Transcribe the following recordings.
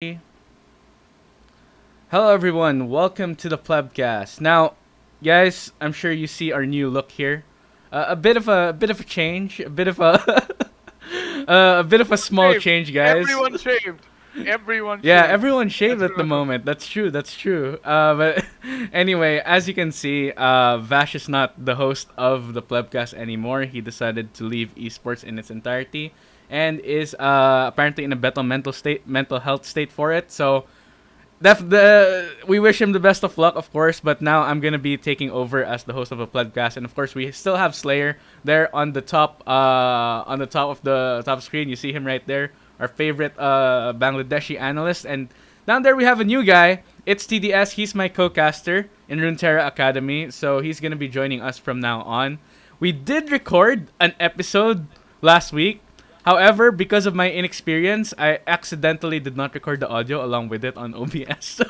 Hello, everyone. Welcome to the Plebcast. Now, guys, I'm sure you see our new look here. A bit of a change, a bit of a a bit of a small Shaved. change, guys. Everyone shaved. Everyone Yeah, shaved. everyone shaved Let's at the remember. moment. That's true. That's true. But anyway, as you can see, Vash is not the host of the Plebcast anymore. He decided to leave esports in its entirety, and is apparently in a better mental health state for it. So we wish him the best of luck, of course. But now I'm gonna be taking over as the host of a Plebcast, and of course we still have Slayer there on the top of the top screen. You see him right there, our favorite Bangladeshi analyst, and down there we have a new guy. It's TDS. He's my co-caster in Runeterra Academy, so he's gonna be joining us from now on. We did record an episode last week. However, because of my inexperience, I accidentally did not record the audio along with it on OBS. So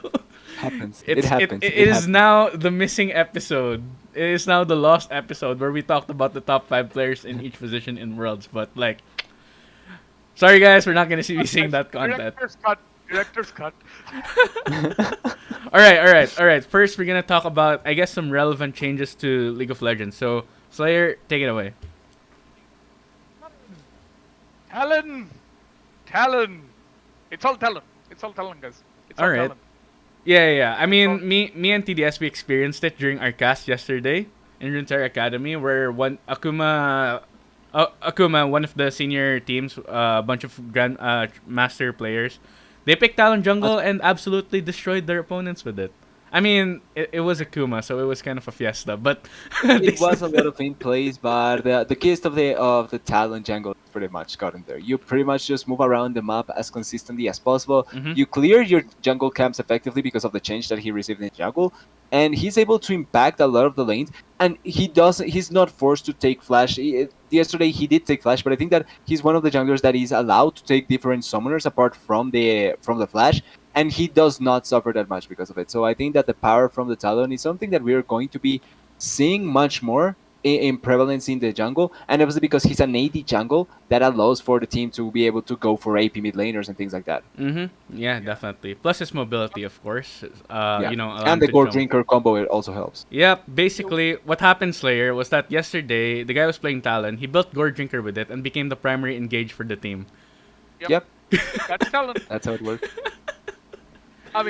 Happens. It it's it, happens. it It is happens. now the missing episode. It is now the lost episode where we talked about the top 5 players in each position in Worlds. But like, sorry guys, we're not gonna be seeing that content. Director's cut. Director's cut. All right. First, we're gonna talk about, I guess, some relevant changes to League of Legends. So Slayer, take it away. Talon. Talon. It's all talent. It's all talent, guys. It's All all right. talent. Yeah. I It's all. mean, me and TDS, we experienced it during our cast yesterday in Runeterra Academy, where Akuma, one of the senior teams, a bunch of grand master players, they picked Talon jungle and absolutely destroyed their opponents with it. I mean, it was Akuma, so it was kind of a fiesta, but they It was a lot still, of in plays, but the gist of the talent jungle is pretty much gotten there. You pretty much just move around the map as consistently as possible. hmm You clear your jungle camps effectively because of the change that he received in jungle, and he's able to impact a lot of the lanes. And he's not forced to take flash. Yesterday he did take flash, but I think that he's one of the junglers that is allowed to take different summoners apart from the flash, and he does not suffer that much because of it. So I think that the power from the Talon is something that we are going to be seeing much more in prevalence in the jungle, and obviously because he's an AD jungle, that allows for the team to be able to go for AP mid laners and things like that. yeah, Yeah. definitely. Plus his mobility, of course. Yeah, Allow and him the to gold jump. drinker combo it also helps. Yep, basically what happened, Slayer, was that yesterday the guy was playing Talon. He built Gore Drinker with it and became the primary engage for the team. Yep. Yep, That's talent. that's how it works. I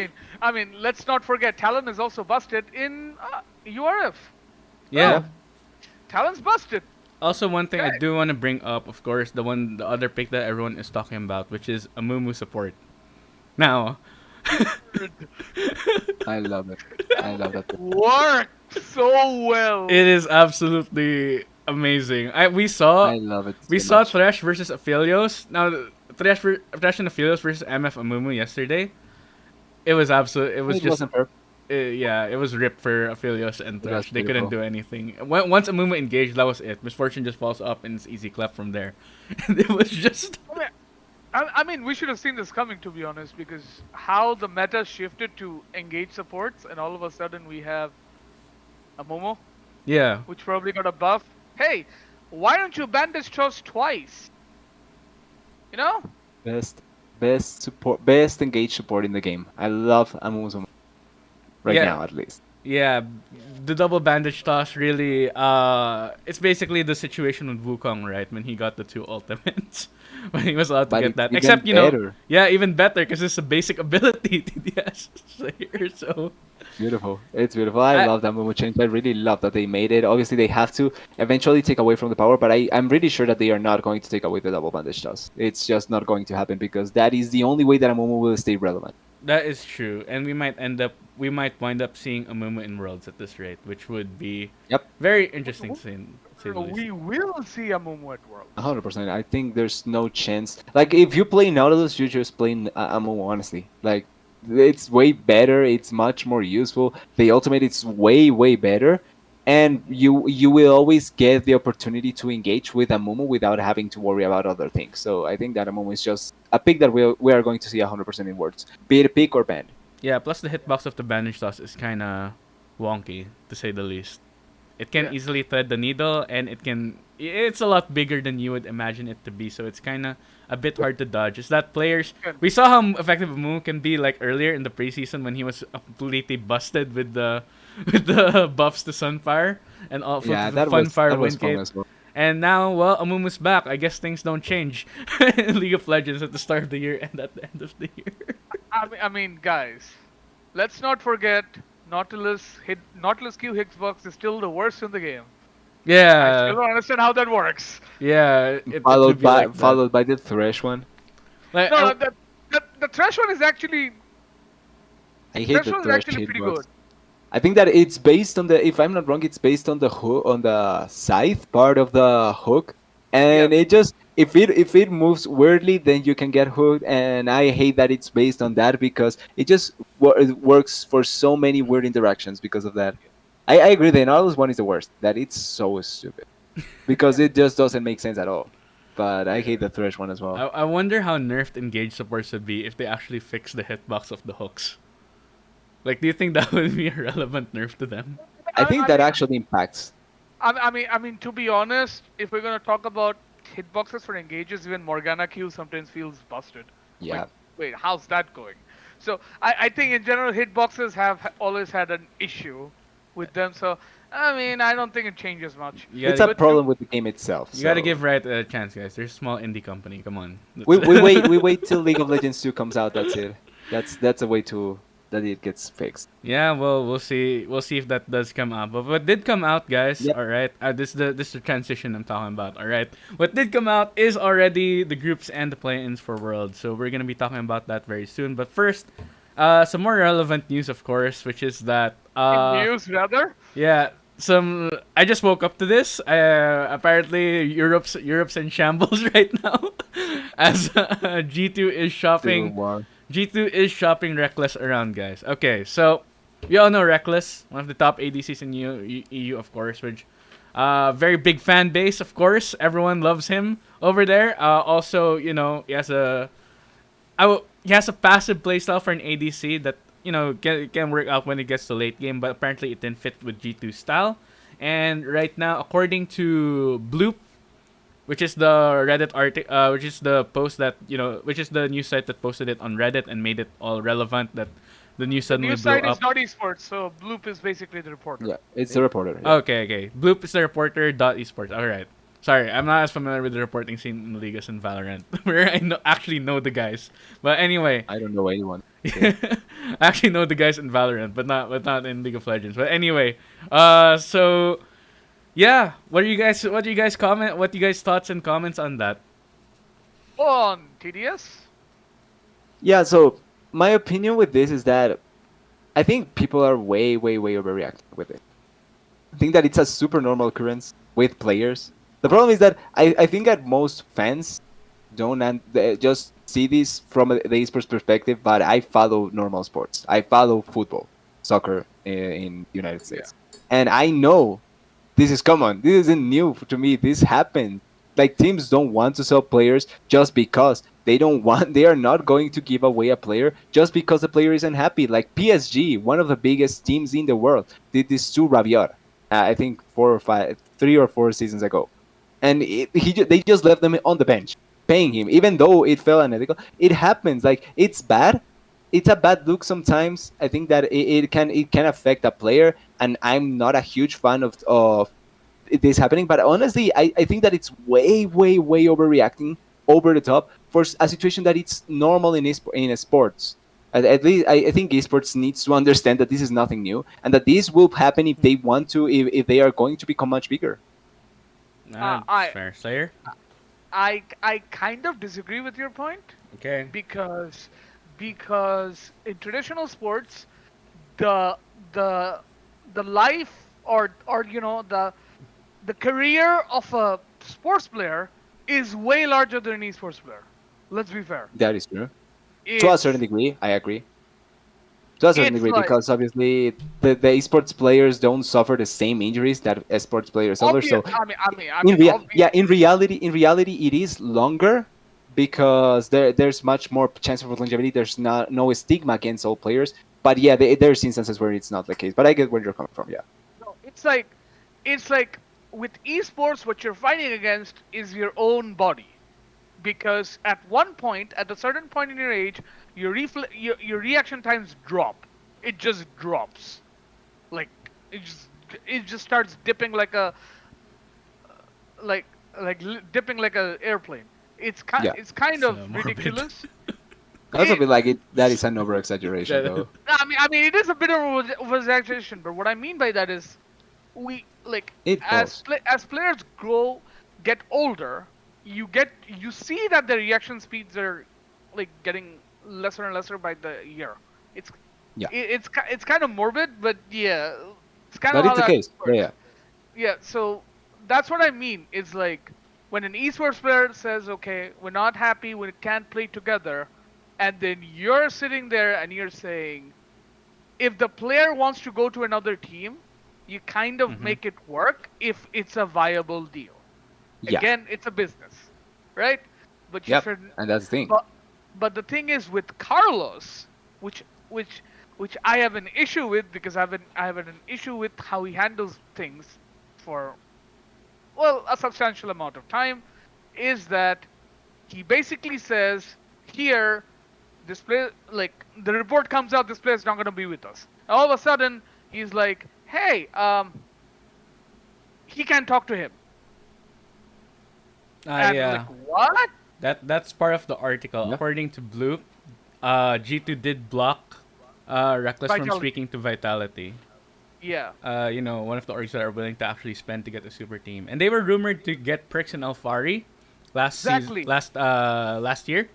mean, let's not forget, Talon is also busted in URF. Yeah. Yeah, Talon's busted. Also, one thing I Okay. do want to bring up, of course, the other pick that everyone is talking about, which is Amumu support. Now, I love it. I love that. Worked so well. it is absolutely amazing. We saw I love it we so saw much. Thresh versus Aphelios. Now, Thresh and Aphelios versus MF Amumu yesterday. It was absolute. It was It just wasn't fair. yeah, it was ripped for Aphelios and It was Thresh. They couldn't beautiful. do anything. Once Amumu engaged, that was it. Misfortune just falls up and it's easy clap from there. And it was just I mean, we should have seen this coming, to be honest, because how the meta shifted to engage supports, and all of a sudden we have a Momo, yeah, which probably got a buff. Hey, why don't you bandage trust twice? You know? Best, best support, best engaged support in the game. I love Amumu right yeah, now, at least. yeah. The double bandage toss really. It's basically the situation with Wukong, right? When he got the two ultimates, when he was allowed to But get it's that. even Except better. yeah, even better because it's a basic ability TDS Slayer. So Beautiful. It's beautiful. I I, love that Momo change. I really love that they made it. Obviously, they have to eventually take away from the power, but I'm really sure that they are not going to take away the double bandage toss. It's just not going to happen because that is the only way that a Momo will stay relevant. that is true, and we might wind up seeing Amumu in Worlds at this rate, which would be Yep, very interesting to say the least. We will see a Momo at Worlds. 100%. I think there's no chance. Like, if you play Nautilus, you're just playing a Momo, honestly. Like, it's way better. It's much more useful. The ultimate is way, way better. And you will always get the opportunity to engage with a Momo without having to worry about other things. So I think that a Momo is just a pick that we are going to see 100% in Words, be it a pick or banned. Yeah, plus the hitbox of the bandage toss is kind of wonky to say the least. It can Yeah. easily thread the needle, and it's a lot bigger than you would imagine it to be. So it's kind of a bit hard to dodge. Is that players? Good. We saw how effective a move can be like earlier in the preseason when he was completely busted with the with the buffs to Sunfire and all for Yeah, the Funfire that was wind fun cape. as well. And now, well, Amumu's back. I guess things don't change in League of Legends at the start of the year and at the end of the year. I mean, guys, let's not forget Nautilus Q Hitbox is still the worst in the game. I still Yeah, don't understand how that works. yeah, it would be like that. Followed by the Thresh one. Like, No, no, the trash one is actually I hate trash the one is Thresh actually pretty hitbox. good. I think that it's based on the, if I'm not wrong, it's based on the hook, on the scythe part of the hook, Yeah. and it just, if it moves weirdly, then you can get hooked. And I hate that it's based on that because it just it works for so many weird interactions because of that. I agree. The Nautilus one is the worst. That it's so stupid because Yeah. it just doesn't make sense at all. But I hate yeah. the Thresh one as well. I wonder how nerfed engage supports would be if they actually fix the hitbox of the hooks. Like, do you think that would be a relevant nerf to them? I I, think I that mean, actually impacts. I mean, to be honest, if we're gonna talk about hitboxes for engages, even Morgana Q sometimes feels busted. Like, Yeah. wait, how's that going? So I think in general hitboxes have always had an issue with them. So I mean, I don't think it changes much. You It's gotta a But to problem with the game itself. you gotta So give Riot a chance, guys. They're a small indie company. Come on. we wait till League of Legends 2 comes out. That's it. That's a way to that it gets fixed. Yeah, well, we'll see. We'll see if that does come out. But what did come out, guys? Yep. All right. This is the transition I'm talking about. All right. What did come out is already the groups and the play-ins for World. So we're gonna be talking about that very soon. But first, some more relevant news, of course, which is that in news rather, yeah, some I just woke up to this. Apparently, Europe's in shambles right now, as G2 is shopping One. G2 is shopping Reckless around, guys. Okay, so we all know Reckless, one of the top ADCs in EU, of course, which very big fan base, of course. Everyone loves him over there. Also, he has a passive playstyle for an ADC that can work out when it gets to late game, but apparently it didn't fit with G2's style. And right now, according to Bloop, which is the Reddit article, which is the post that which is the news site that posted it on Reddit and made it all relevant that the news the suddenly news blew site is up. not esports, so Bloop is basically the reporter. Yeah, it's the reporter. Yeah. Okay. Bloop is the reporter. Esports. All right. Sorry, I'm not as familiar with the reporting scene in League as in Valorant, where actually know the guys. But anyway, I don't know anyone. I actually know the guys in Valorant, but not in League of Legends. But anyway, so yeah, what do you guys comment? What do you guys thoughts and comments on that? On TDS, Yeah. So my opinion with this is that I think people are way, way, way overreacting with it. I think that it's a super normal occurrence with players. The problem is that I think that most fans don't they just see this from the esports perspective, but I follow normal sports. I follow football, soccer in the United yeah. States. And I know this is common. This isn't new to me. This happens. Like teams don't want to sell players just because they don't want. They are not going to give away a player just because the player isn't happy. Like PSG, one of the biggest teams in the world, did this to Rabiot. I think 3 or 4 seasons ago, and they just left them on the bench, paying him, even though it felt unethical. It happens. Like it's bad. It's a bad look sometimes. I think that it can affect a player, and I'm not a huge fan of this happening. But honestly, I think that it's way, way, way overreacting, over the top for a situation that it's normal in sports. At least I think esports needs to understand that this is nothing new, and that this will happen if they want to, if they are going to become much bigger. It's I fair, Slayer. I kind of disagree with your point Okay. because in traditional sports, the the the life or the career of a sports player is way larger than an esports player. Let's be fair. That is true. To a certain It's degree, I agree. To a certain it's degree, like because obviously the esports players don't suffer the same injuries that esports players suffer. obvious. So Obvious. in reality, it is longer because there's much more chance of longevity. There's not no stigma against all players. But yeah, there's instances where it's not the case. But I get where you're coming from. Yeah. No, it's like it's like with esports, what you're fighting against is your own body. Because at one point, at a certain point in your age, your reaction times drop. It just drops. Like it just it just starts dipping like dipping like a airplane. Yeah. It's kind It's of morbid. ridiculous. I also It, feel like it that is an over exaggeration That- though. I mean, it is a bit of of exaggeration, but what I mean by that is we like It was. as players get older, you see that the reaction speeds are like getting lesser and lesser by the year. It's Yeah. it's kind of morbid, but yeah, it's kind of But how it's the that case. Yeah, yeah. works. Yeah, so that's what I mean. It's like when an esports player says, "Okay, we're not happy, we can't play together," and then you're sitting there and you're saying, if the player wants to go to another team, you kind of Mhm. make it work if it's a viable deal. Yeah. Again, it's a business, right? But you Yep. should. And that's the thing. But the thing is with Carlos, which which which I have an issue with because I have an issue with how he handles things for well a substantial amount of time, is that he basically says here this player like the report comes out this player's not going to be with us. All of a sudden he's like, hey, he can't talk to him, and I'm Yeah. like, what? That's part of the article. Yeah. According to Bloop, G2 did block Reckless from Vitality. speaking to Vitality. Yeah, One of the orgs that are willing to actually spend to get a super team. And they were rumored to get Perks and Alfari exactly. last year,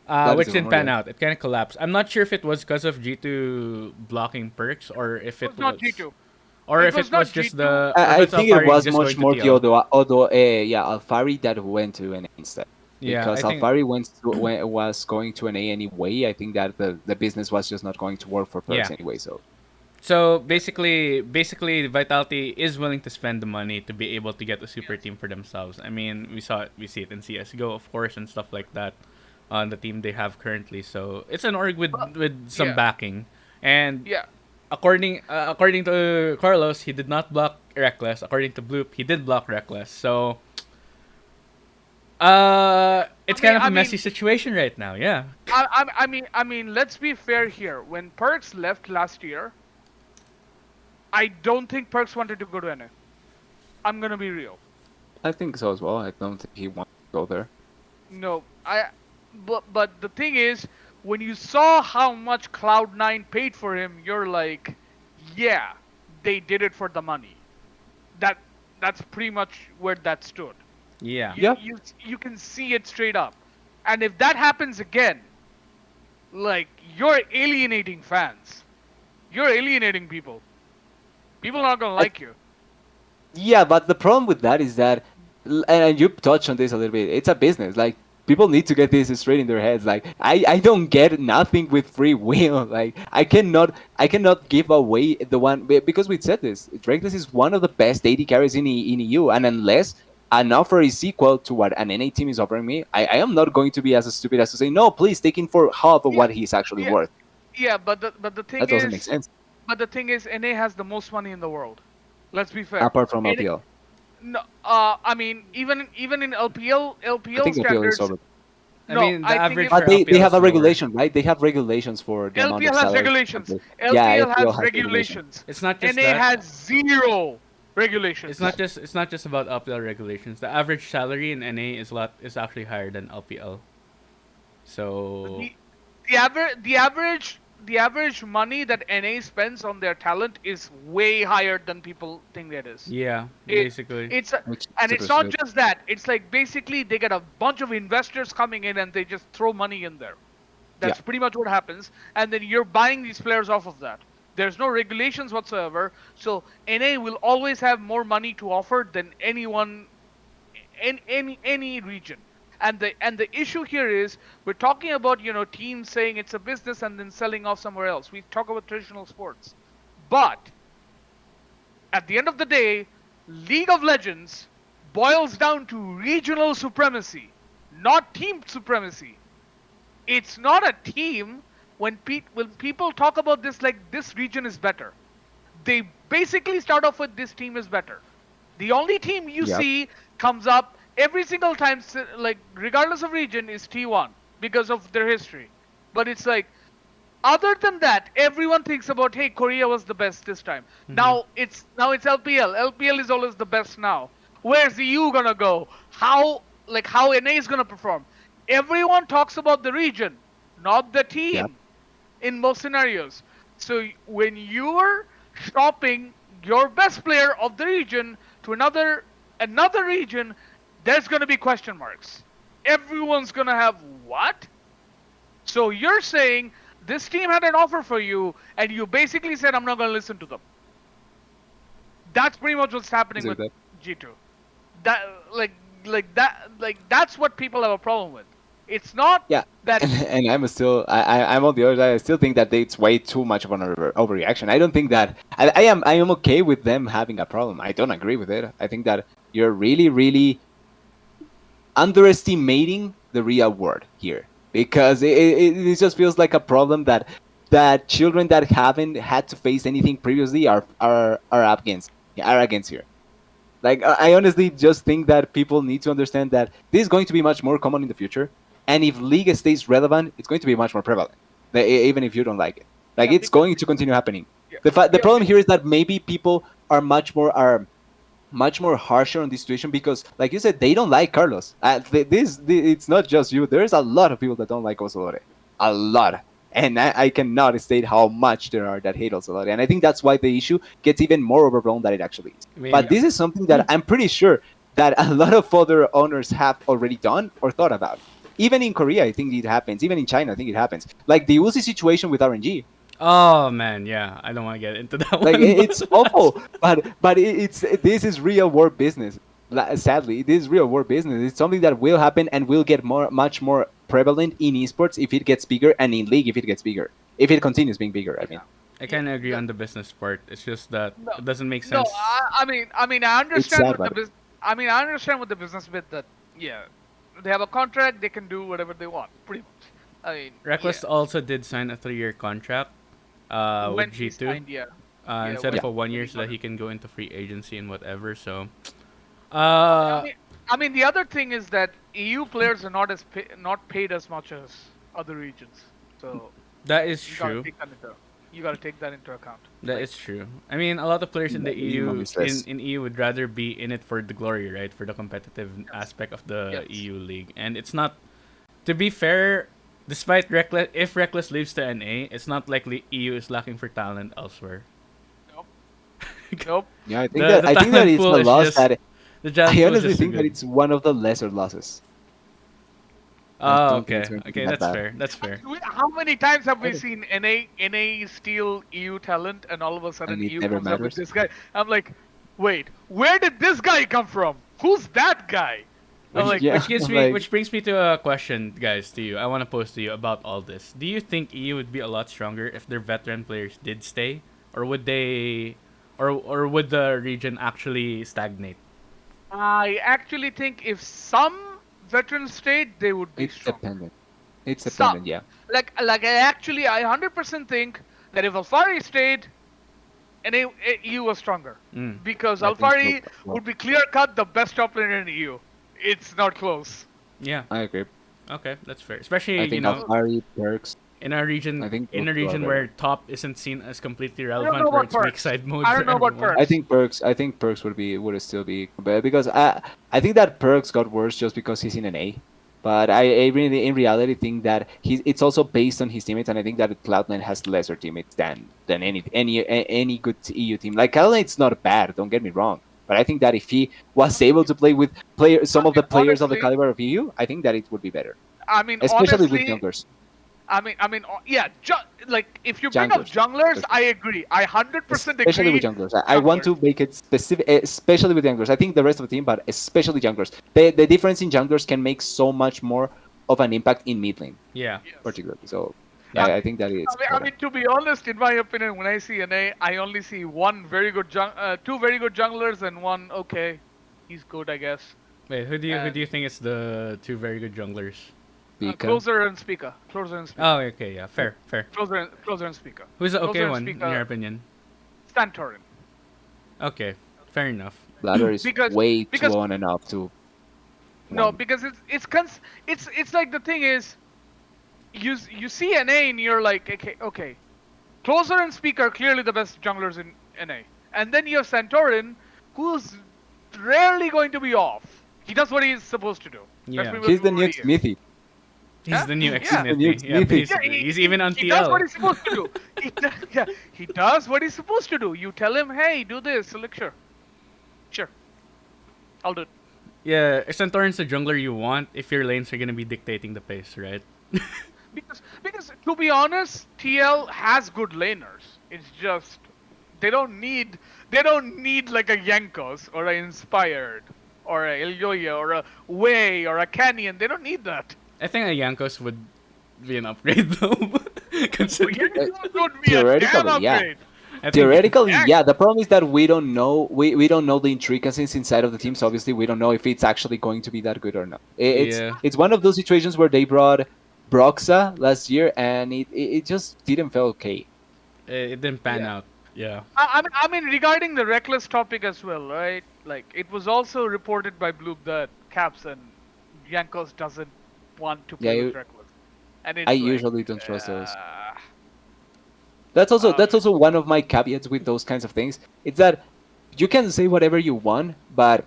That is which the didn't rumor, pan yeah. out. It kind of collapsed. I'm not sure if it was because of G2 blocking Perks It was not G2. or It if was it was not just G2. or if I it's think it Alfari was just much going to more the TL. although yeah, Alfari that went to an A instead. Yeah, Because I think. Alfari was going to an A anyway. I think that the business was just not going to work for Perks Yeah. anyway. So So basically, Vitality is willing to spend the money to be able to get a super team for themselves. I mean, we see it in CS:GO, of course, and stuff like that on the team they have currently. So it's an org But with some yeah, backing. And yeah. according to Carlos, he did not block Reckless. According to Bloop, he did block Reckless. So it's kind of I a messy mean, situation right now. Yeah. let's be fair here. When Perks left last year, I don't think Perks wanted to go to NA. I'm gonna be real. I think so as well. I don't think he wants to go there. No, but the thing is, when you saw how much Cloud9 paid for him, you're like, yeah, they did it for the money. That that's pretty much where that stood. Yeah. Yeah. You can see it straight up. And if that happens again, like you're alienating fans. You're alienating people. People are not gonna I like you. Yeah, but the problem with that is that, and you touched on this a little bit. It's a business. Like people need to get this straight in their heads. Like I don't get nothing with free will. Like I cannot give away the one because we said this. Drakeless is one of the best AD carries in EU, and unless an offer is equal to what an NA team is offering me, I am not going to be as stupid as to say no. Please take in for half of Yeah, what he's actually yeah, worth. yeah. That doesn't make sense. But the thing is, NA has the most money in the world. Let's be fair. Apart from NA, LPL, no, I mean, even in I LPL think LPL is standards, over. I no, mean, the I think average if for But they LPL have is a lower. regulation, right? They have regulations for the amount of LPL has sellers. regulations, Yeah, LPL LPL has has regulations. regulations, It's not just NA that. has zero It's regulations. not just about LPL regulations. The average salary in NA is actually higher than LPL. So the the average money that NA spends on their talent is way higher than people think it is. yeah, It basically. it's Which is and super it's not stupid. just that. It's like basically they get a bunch of investors coming in and they just throw money in there. Yeah, That's pretty much what happens, and then you're buying these players off of that. There's no regulations whatsoever, so NA will always have more money to offer than anyone in any region. And the issue here is we're talking about teams saying it's a business and then selling off somewhere else. We talk about traditional sports, but at the end of the day, League of Legends boils down to regional supremacy, not team supremacy. It's not a team when people talk about this like this region is better. They basically start off with this team is better. The only team you Yep. see comes up every single time, like regardless of region, is T1 because of their history. But it's like, other than that, everyone thinks about, hey, Korea was the best this time. Mm-hmm. Now it's LPL. LPL is always the best now. Where's the EU gonna go? How NA is gonna perform? Everyone talks about the region, not the Yep. team in most scenarios. So when you're shopping your best player of the region to another region, there's gonna be question marks. Everyone's gonna have what? So you're saying this team had an offer for you, and you basically said, "I'm not gonna listen to them." That's pretty much what's happening with Exactly. G2. That that's what people have a problem with. It's not Yeah, that. and I'm still I'm on the other side. I still think that it's way too much of an overreaction. I don't think that I am okay with them having a problem. I don't agree with it. I think that you're really underestimating the real world here because it just feels like a problem that children that haven't had to face anything previously are up against are against here. Like I honestly just think that people need to understand that this is going to be much more common in the future, and if League stays relevant, it's going to be much more prevalent, even if you don't like it. Like Yeah, it's because going to continue happening. yeah, The yeah, problem here is that maybe people are much more harsher on this situation because, like you said, they don't like Carlos. It's not just you. There's a lot of people that don't like Osolore. A lot. And I cannot state how much there are that hate Osolore. And I think that's why the issue gets even more overblown than it actually is. I But mean, this is something that I'm pretty sure that a lot of other owners have already done or thought about. Even in Korea, I think it happens. Even in China, I think it happens. Like the Uzi situation with RNG. oh man, yeah, I don't want to get into that Like one, it's awful, but it's this is real world business. Sadly, this is real world business. It's something that will happen and will get much more prevalent in esports if it gets bigger, and in league if it gets bigger. If it continues being bigger, I mean, yeah, I yeah. kind of agree on the business part. It's just that No, it doesn't make no. sense. I it's understand sad, with the but business. I understand with the business bit that, yeah, they have a contract, they can do whatever they want, pretty much. I mean, yeah. Reckless also did sign a 3-year contract with When he G2 signed, yeah, yeah, instead of yeah, a one when year he so got that it. he can go into free agency and whatever. So, I mean, I uh, mean, I mean, the other thing is that EU players are not paid as much as other regions, so that is you gotta true. take that into you gotta take that into account. That Like, is true. I mean, a lot of players in the EU humongous less. in EU would rather be in it for the glory, right? For the competitive yes, aspect of the yes. EU league, and it's not. To be fair, despite Reckless, if Reckless leaves to NA, it's not likely EU is lacking for talent elsewhere. Nope, nope. Yeah, The I think that talent it's pool a is loss just that the talent I pool is honestly just too think that good. it's one of the lesser losses. I Oh, don't think it's okay, going to be okay, that that's bad. fair. That's fair. How many times have we Okay. seen NA steal EU talent, and all of a And sudden it EU never comes up with matters. this guy? I'm like, wait, where did this guy come from? Who's that guy? I'm Which like, Yeah, which gives me like which brings me to a question, guys, to you. I want to pose to you about all this. Do you think EU would be a lot stronger if their veteran players did stay, or would they, or would the region actually stagnate? I actually think if some veterans stayed, they would be it's stronger. dependent. It's Some, dependent, yeah. I 100% think that if Alfari stayed, EU was stronger Mm. because I think so. Alfari Well, would be clear cut the best top player in EU. It's not close. Yeah. I agree. Okay, that's fair. Especially I think So Alfari, Perks, I think in those a two are region better. where top isn't seen as completely I don't know relevant, where about it's mixed perks. side mode I for don't know about everyone. perks. I think Perks would still be better because I think that Perks got worse just because he's in an A. But I really in reality think that it's also based on his teammates, and I think that Cloud9 has lesser teammates than any good EU team. Like Cloud9's not bad, don't get me wrong. But I think that if he was able to play with some of the players of the Honestly, caliber of EU, I think that it would be better, I mean, especially with honestly, junglers. yeah. Like if you bring up Junglers. junglers, I agree. I 100% Especially with agree. junglers. I want Junglers. to make it specific, especially with junglers. I think the rest of the team, but especially junglers. The difference in junglers can make so much more of an impact in mid lane, Yeah. Yes. particularly. So I Yeah. I think that it's important. to be honest, in my opinion, when I see an A, I only see two very good junglers and one okay. He's good, I guess. Wait, who And do you think is the two very good junglers? Pika, closer and speaker, closer and Oh, speaker, okay, yeah, yeah. fair, fair. closer and speaker, Who's the okay closer and one in your speaker. opinion? Stantorin. Okay, fair enough. Ladder is because way too because on and off to no, one. because it's like the thing is you see NA and you're like, okay, Closer and Speak are clearly the best junglers in NA. And then you have Santorin, who's rarely going to be off. He does what he's supposed to do. Let's Yeah. be He's the what new he is. Smithy. He's Yeah, the new ex He's yeah, the new Smithy. Yeah, Smithy. yeah. basically. He's even on He does what TL. he's supposed to do. Yeah, he does what he's supposed to do. You tell him, hey, do this. So like, sure, I'll do it. Yeah, Santorin's the jungler you want if your lanes are gonna be dictating the pace, right? Because to be honest, TL has good laners. It's just they don't need like a Yankos or a Inspired or a Ilyoya or a Wei or a Canyon. They don't need that. I think a Yankos would be an upgrade though, considering. Yankos would be a damn Theoretically, yeah. upgrade. I think Theoretically, Yank- yeah. The problem is that we don't know the intricacies inside of the teams. Obviously, we don't know if it's actually going to be that good or not. Yeah. It's one of those situations where they brought Broxa last year, and it just didn't feel okay. It didn't pan Yeah. out. Yeah. I mean, regarding the reckless topic as well, right? Like, it was also reported by Bloop that Caps and Yankos doesn't want to Yeah, play with reckless, and I it's like, usually don't trust those. uh, That's also one of my caveats with those kinds of things. It's that you can say whatever you want, but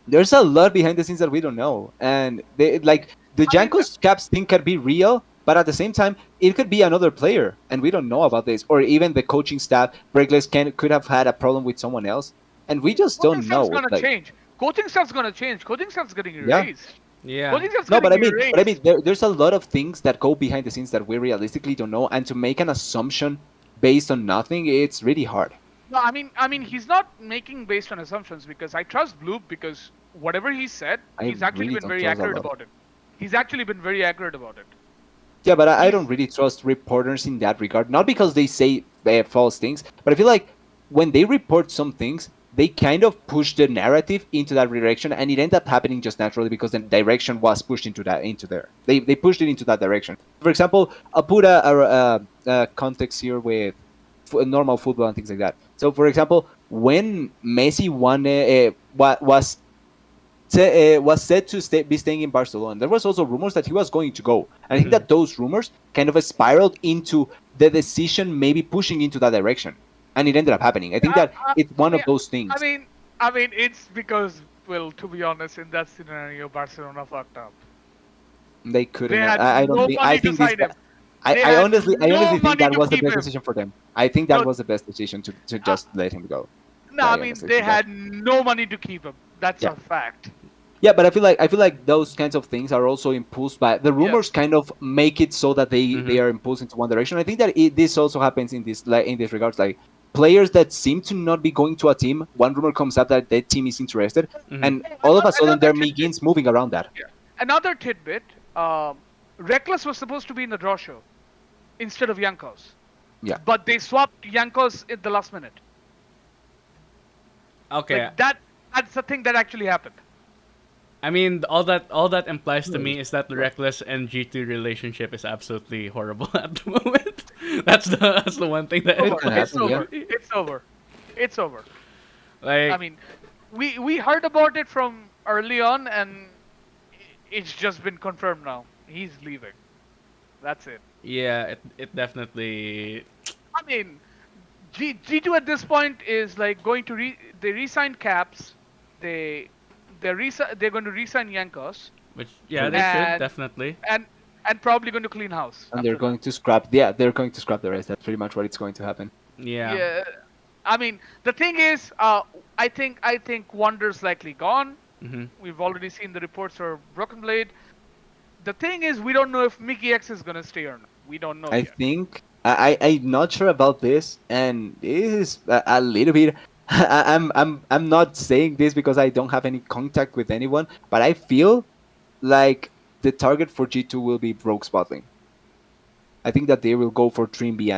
there's a lot behind the scenes that we don't know. And they like the I mean, Jankos Caps thing could be real, but at the same time, it could be another player, and we don't know about this. Or even the coaching staff, Breakless could have had a problem with someone else, and we just coaching don't staff's know. gonna Like, change. Coaching staff's gonna change. Coaching staff's getting yeah, erased. Yeah. Coaching staff's no, getting but I mean, erased. there's a lot of things that go behind the scenes that we realistically don't know, and to make an assumption based on nothing, it's really hard. No, I mean, he's not making based on assumptions because I trust Bloop because whatever he said, I he's actually really been don't very trust a accurate lot. about it. He's actually been very accurate about it. Yeah, but I He's don't really trust reporters in that regard. Not because they say false things, but I feel like when they report some things, they kind of push the narrative into that direction, and it ended up happening just naturally because the direction was pushed into there. They pushed it into that direction. For example, I'll put a context here with normal football and things like that. So, for example, when Messi won, was said to be staying in Barcelona. There was also rumors that he was going to go. And I think that those rumors kind of spiraled into the decision maybe pushing into that direction. And it ended up happening. I think I, that it's I one mean, of those things. I mean, it's because, well, to be honest, in that scenario, Barcelona fucked up. They They couldn't. had I don't no think. I money to think this. sign him. They I had honestly no think money that to was the keep best him. decision for them. I think that No, was the best decision to uh, just let him go. no, I I mean, honestly they think that. had no money to keep him. That's Yeah. a fact. Yeah, but I feel like those kinds of things are also impulsed by the rumors. Yes. Kind of make it so that they Mm-hmm. are impulsed into one direction. I think that this also happens in this regards. Like players that seem to not be going to a team, one rumor comes up that that team is interested, Mm-hmm. and all of a sudden Another there tidbit. begins moving around that. Yeah. Another tidbit. Reckless was supposed to be in the draw show instead of Yankos, Yeah, but they swapped Yankos in the last minute. Okay. Like that. That's the thing that actually happened. I mean, all that implies to me is that the Reckless and G2 relationship is absolutely horrible at the moment. That's the one thing that Over. can It's happen, yeah. over. It's over. It's over. like I mean, we heard about it from early on, and it's just been confirmed now. He's leaving. That's it. yeah, it definitely I mean, G2 at this point is like going to they re-signed Caps. They they're going to re-sign Yankos which yeah, they should and definitely. and and probably going to clean house. and after they're going that. to scrap. Yeah, they're going to scrap the rest. That's pretty much what it's going to happen. Yeah. Yeah. I mean, the thing is, I think Wonder's likely gone. Mm-hmm. We've already seen the reports for Broken Blade. The thing is, we don't know if Mickey X is gonna stay or not. We don't know I yet. think I'm not sure about this, and this is a little bit. I'm not saying this because I don't have any contact with anyone, but I feel like the target for G2 will be Rogue Spotling. I think that they will go for Trimby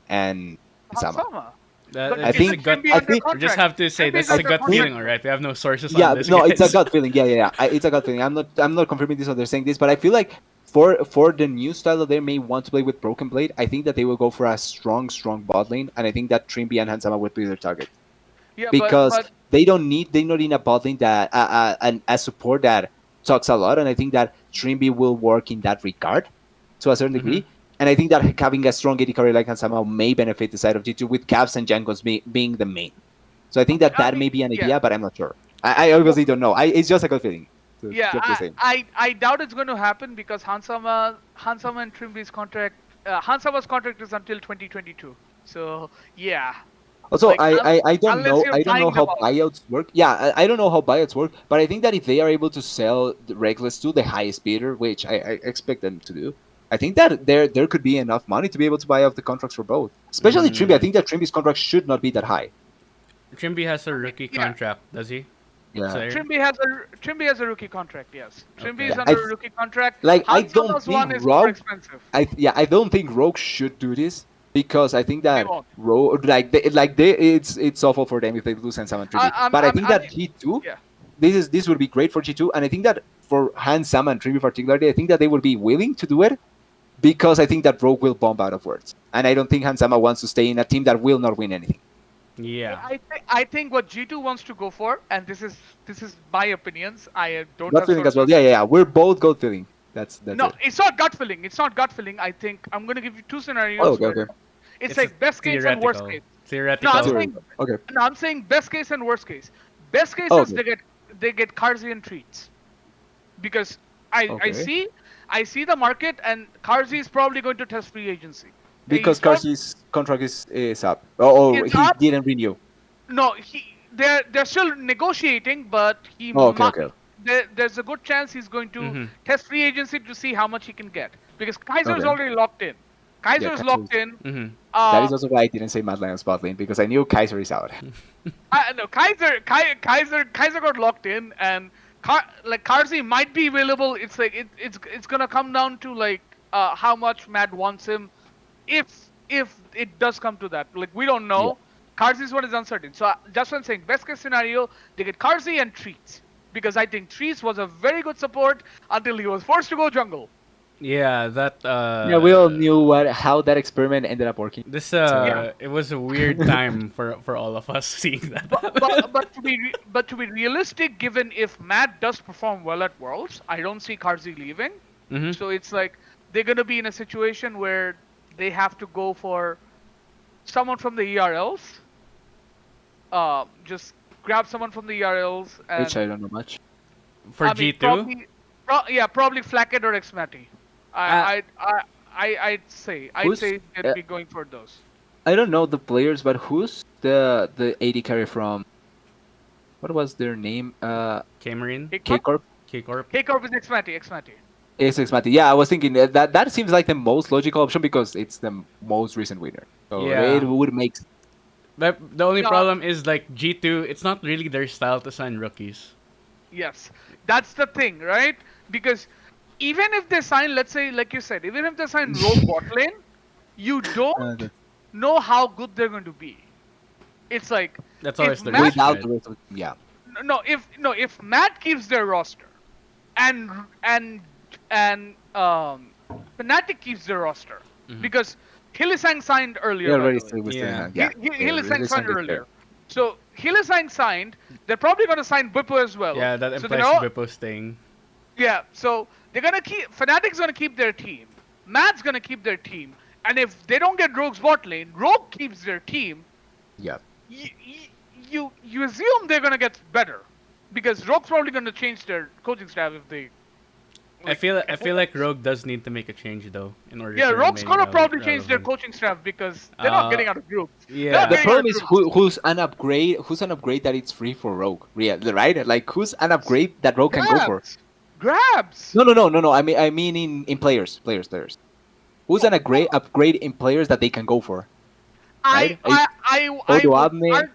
and Sama. Sama. That, But I it's think- a gut. Trimby I under think- We just have to say Trimby's this is a under gut contract. feeling, all right? We have no sources Yeah, on this. no, it's a guys. gut feeling. Yeah. It's a gut feeling. I'm not confirming this or they're saying this, but I feel like for the new style that they may want to play with Broken Blade, I think that they will go for a strong bot lane, and I think that Trimby and Hansama would be their target. Yeah, Because but they don't need a bot lane that and a support that talks a lot, and I think that Trimby will work in that regard to a certain Mhm. degree. And I think that having a strong AD carry like Hansama may benefit the side of G2 with Caps and Jankos being the main. So I think that I that mean, may be an yeah. idea, but I'm not sure. I obviously don't know. It's just a good feeling. Yeah, Just saying. I doubt it's going to happen because Hansama and Trimby's contract, Hansama's contract is until 2022. So yeah, Also, like unless you're I don't know buying them how out. buyouts work. Yeah, I don't know how buyouts work, but I think that if they are able to sell the Reckless to the highest bidder, which I expect them to do, I think that there could be enough money to be able to buy out the contracts for both. Especially Trimby. I Mm. think that Trimby's contract should not be that high. Trimby has a I mean, rookie yeah, contract, does he? Yeah. Slayer? Trimby has a rookie contract. Yes, Trimby Okay. is Yeah, under a rookie contract. I don't Hansama's think one is more Rogue. expensive. I don't think Rogue should do this because I think They that won't. Rogue it's awful for them if they lose Handsome and Trimby. But I think I that mean, G2 yeah. this would be great for G2, and I think that for Handsome and Trimby particularly, I think that they would be willing to do it because I think that Rogue will bomb out of words, and I don't think Hansama wants to stay in a team that will not win anything. Yeah. I think what G2 wants to go for, and this is my opinions. I don't Gut have feeling as well. sources. Yeah. We're both gut feeling. That's No, it. it's not gut feeling. It's not gut feeling. I think I'm gonna give you two Oh, scenarios okay, where okay. it's It's a like best case and worst theoretical. case. No, I'm Theoretical. saying Theoretical. Okay. no, I'm saying best case and worst case. Best case Oh, is okay. they get Karzian treats because I I Okay. see I see the market and Karzi is probably going to test free agency. He's Because probably Karsi's contract is up. Oh, it's he up. didn't renew. No, they're still negotiating, but Oh, okay, okay. there's a good chance he's going to Mhm. test free agency to see how much he can get because Kaiser is Okay. already locked in. Yeah, Kaiser is Kaiser. locked in. Mhm. That Uh, is also why I didn't say Mad Lion spot lane because I knew Kaiser is out. no, Kaiser got locked in, and like Karzi might be available. It's like it's gonna come down to like how much Matt wants him, if it does come to that. Like we don't Yeah. know. Karzi is what is uncertain. So that's what I'm saying. Best case scenario, they get Karzi and Treats because I think Treats was a very good support until he was forced to go jungle. Yeah, that Yeah, we all knew how that experiment ended up working. this Yeah. So it was a weird time for all of us seeing that But happen. to be realistic, given if Matt does perform well at Worlds, I don't see Karzi leaving. Mhm. So it's like they're gonna be in a situation where they have to go for someone from the ERLs. Just grab someone from the ERLs, which and I don't know much. For I mean G2, probably Flacket or Xmati. uh, I'd Who's say they'd be going for those. I don't know the players, but who's the AD carry from? What was their name? Cameron, K K-Corp? Corp. K-Corp. K-Corp is Xmati. Ace Mati. Yeah, I was thinking that seems like the most logical option because it's the most recent winner. So it Yeah. would make But the only No, problem is like G2, it's not really their style to sign rookies. yes, that's the thing, right? Because even if they sign, let's say, like you said, even if they sign Rogue bot lane, you don't that- know how good they're going to be. It's like That's if always the Matt, risk, without right? the rest of yeah. if Matt keeps their roster, and and and Fnatic keeps their roster, Mhm. because Hillisang signed We earlier, by already the way. still within Yeah. yeah. Hillisang Really signed sounded fair. earlier. So Hillisang signed. They're probably going to sign Bippo as well. Yeah, that So they implies know, Bippo staying. yeah. So they're gonna keep Fnatic's gonna keep their team. Matt's gonna keep their team. And if they don't get Rogue's bot lane, Rogue keeps their team. Yeah. You assume they're gonna get better, because Rogue's probably gonna change their coaching staff if they. I feel like Rogue does need to make a change though in order Yeah, to Rogue's remain gonna probably change their relevant. coaching staff because they're not getting out of groups. They're not Yeah. The getting out problem of is groups. who's an upgrade? Who's an upgrade that it's free for Rogue? Right? Like who's an upgrade that Rogue can go for? Grabs. No. I mean in players. Who's an upgrade in players that they can go for? I Right? I I I Odo would Abne.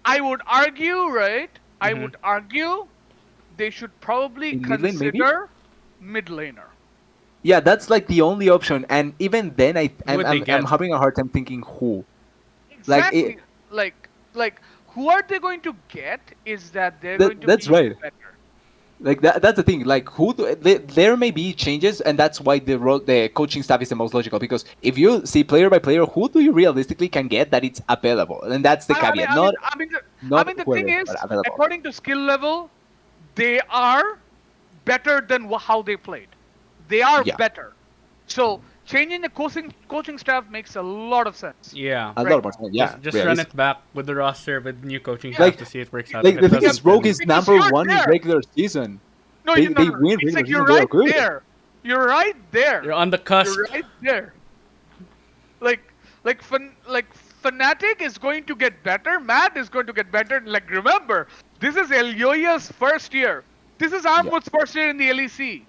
I would argue, right? I Mhm. would argue they should probably In mid lane, maybe? consider mid laner. Yeah, that's like the only option, and even then, Who would they I'm get? having a hard time thinking who. Like Exactly. Like who are they going to get? Is that they're going to that's be right. better? Like that's the thing. Like there may be changes, and that's why the coaching staff is the most logical. Because if you see player by player, who do you realistically can get that it's available, and that's the caveat. I mean, Not I Not mean, the thing whoever, but is, available. according to skill level, they are better than how they played. They are Yeah, better. So changing the coaching staff makes a lot of sense Yeah. a lot right more now. time. Yeah, Just run it realistic. back with the roster with new coaching Yeah, staff Like, to see if it works out. If like it the thing because is, doesn't, Rogue then is because number you're one in there. regular season. No, They no, they no, no. win It's regular like you're season. They are right good. there. You're right you're there. on the You're cusp. right there. Like like Fnatic is going to get better. Matt is going to get better. Like remember, this is Elioya's first year. This is Yeah, Armwood's first year in the LEC.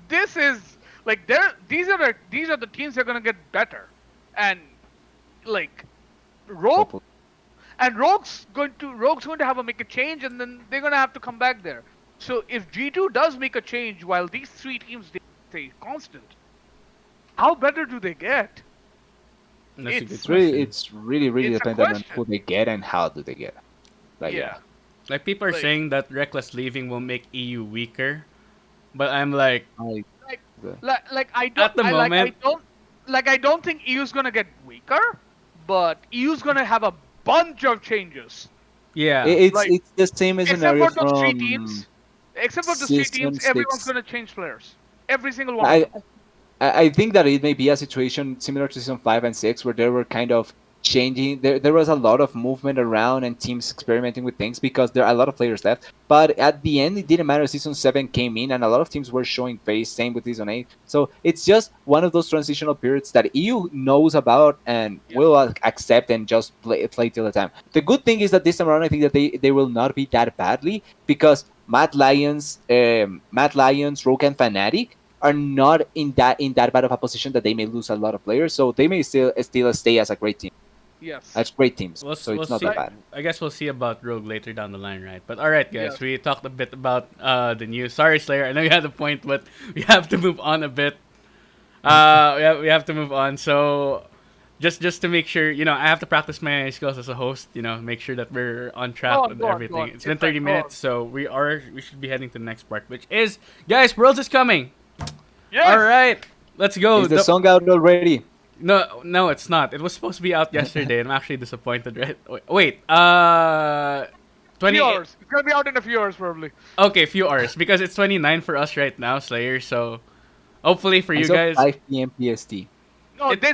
This is like these are the teams that are gonna get better, and like Rogue hopefully. Rogue's going to have to make a change, and then they're gonna have to come back there. So if G2 does make a change while these three teams they stay constant, how better do they get? That's a good It's It's really question. it's really really it's a dependent on who question. they get and how do they get. Like yeah, Yeah, Like people are like saying that Reckless leaving will make EU weaker, but I'm like, I like the- like I don't at the I like I moment, don't like I don't think EU's gonna get weaker, but EU's gonna have a bunch of changes. yeah. Like it's the same except scenario for those three from teams, except for those three teams, season everyone's 6. gonna change players. Every single one of I them. I think that it may be a situation similar to season 5 and 6 where they were kind of changing. There was a lot of movement around and teams experimenting with things because there are a lot of players left. But at the end, it didn't matter. Season 7 came in and a lot of teams were showing face. Same with season 8. So it's just one of those transitional periods that EU knows about and Yeah. will accept and just play till the time. The good thing is that this time around, I think that they will not be that badly because Matt Lions, Rogue, and Fnatic are not in that bad of a position that they may lose a lot of players, so they may still stay as a great team, Yes. as great teams. So We'll it's not see. that Like bad. I guess we'll see about Rogue later down the line, right? But all right, guys, yes. we talked a bit about the news. Sorry, Slayer. I know you had a point, but we have to move on a bit. We have to move on. So just to make sure, I have to practice my skills as a host. Make sure that we're on Go track on, with go on, go everything. on. It's been It's 30 fine. Go minutes, on. so we should be heading to the next part, which is, guys, Worlds is coming. All Yes. right, let's go. Is the song out already? No, it's not. It was supposed to be out yesterday. I'm actually disappointed. Right? Wait. Few 28. hours. It's gonna be out in a few hours probably. Okay, few hours because it's 29 for us right now, Slayer. So hopefully for I you saw guys, 5 p.m. PST. No, It- they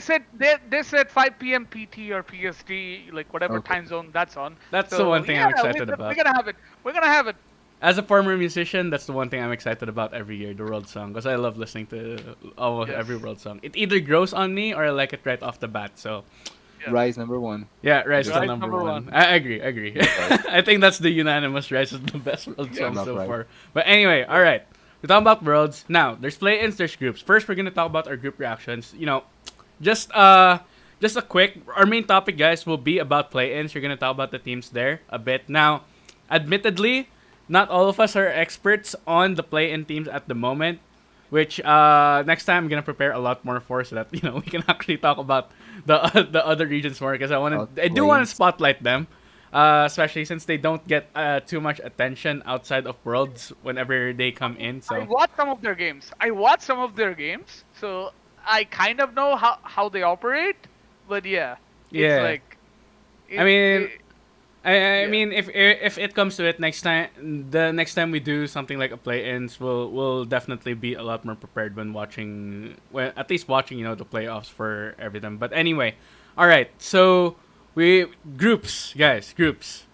said 5 p.m. PT or PST, like whatever Okay. time zone that's on. that's the So one thing yeah, I'm excited about. we're gonna have it. We're gonna have it. As a former musician, that's the one thing I'm excited about every year, the world song, because I love listening to almost Yes. every world song. It either grows on me or I like it right off the bat. So Yes. Rise #1. yeah, Rise is Just the Rise number number one. one. I agree. Right. I think that's the unanimous Rise is the best world Yeah. song Love so Rise. far. But anyway, all right. We're talking about worlds. Now, there's play-ins, there's groups. First, we're gonna talk about our group reactions. Just a quick. Our main topic, guys, will be about play-ins. We're gonna talk about the teams there a bit. Now, admittedly, not all of us are experts on the play-in teams at the moment. Which next time I'm gonna prepare a lot more for so that we can actually talk about the other regions more because I do want to Plays. spotlight them, especially since they don't get too much attention outside of worlds whenever they come in. I So watched some of their games. So I kind of know how they operate. But yeah, it's yeah, like I it, mean, it, I yeah. mean, if it comes to it, the next time we do something like a play-ins, we'll definitely be a lot more prepared when watching, well, at least watching, the playoffs for everything. But anyway, all right. So we groups, guys, groups.